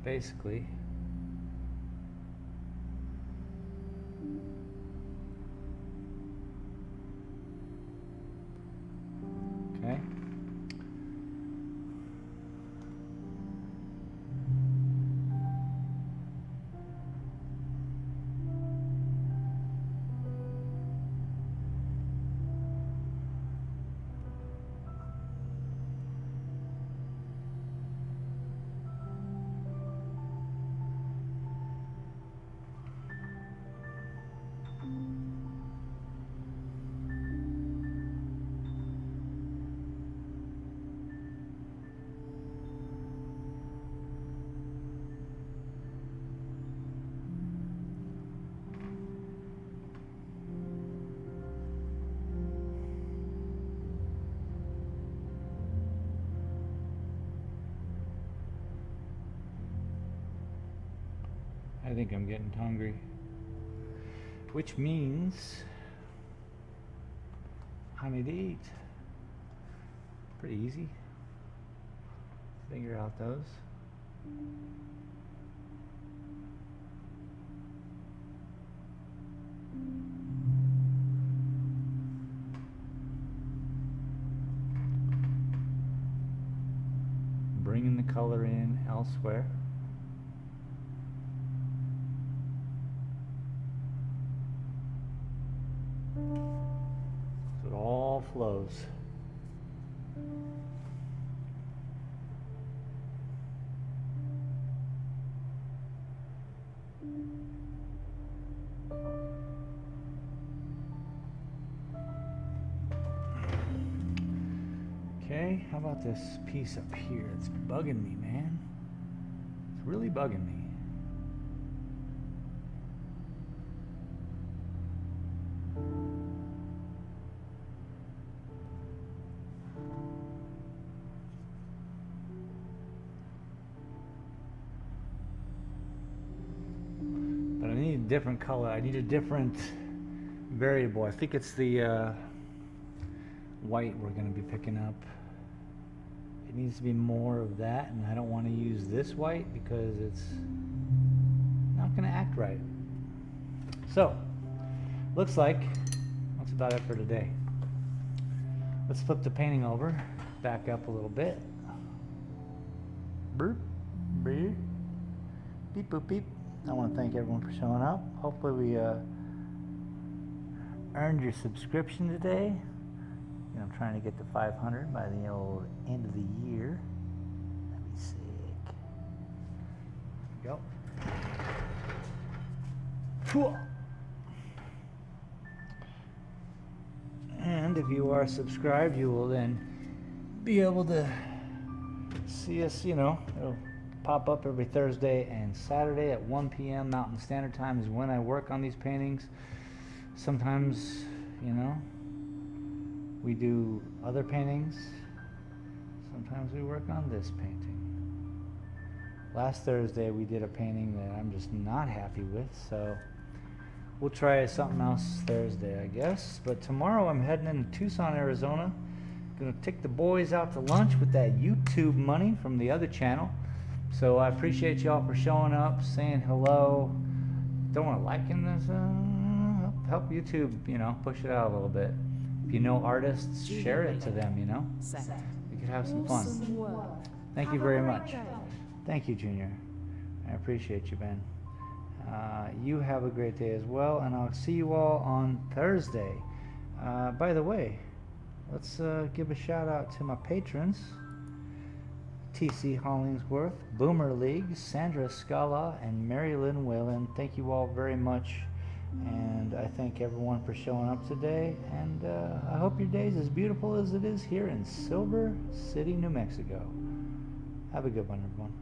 basically. Okay. I think I'm getting hungry, which means I need to eat. Pretty easy. Figure out those. Bringing the color in elsewhere. So it all flows. Okay, how about this piece up here? It's bugging me, man. It's really bugging me. But I need a different color. I need a different variable. I think it's the white we're going to be picking up. It needs to be more of that, and I don't want to use this white because it's not going to act right. So, looks like that's about it for today. Let's flip the painting over, back up a little bit. Burp, beep, beep, boop, beep. I want to thank everyone for showing up. Hopefully we earned your subscription today. I'm trying to get to 500 by the old end of the year. That'd be sick. There we go. And if you are subscribed, you will then be able to see us, it'll pop up every Thursday and Saturday at 1 p.m. Mountain Standard Time is when I work on these paintings. Sometimes, we do other paintings. Sometimes we work on this painting. Last Thursday we did a painting that I'm just not happy with, so we'll try something else Thursday, I guess. But tomorrow I'm heading into Tucson, Arizona. Gonna take the boys out to lunch with that YouTube money from the other channel. So I appreciate y'all for showing up, saying hello. Don't want to like in this, help YouTube, push it out a little bit. If you know artists, share it to them, We could have some fun. Thank you very much. Thank you, Junior. I appreciate you, Ben. You have a great day as well, and I'll see you all on Thursday. By the way, let's give a shout out to my patrons. T.C. Hollingsworth, Boomer League, Sandra Scala, and Mary Lynn Whalen. Thank you all very much. And I thank everyone for showing up today, and I hope your day is as beautiful as it is here in Silver City, New Mexico. Have a good one, everyone.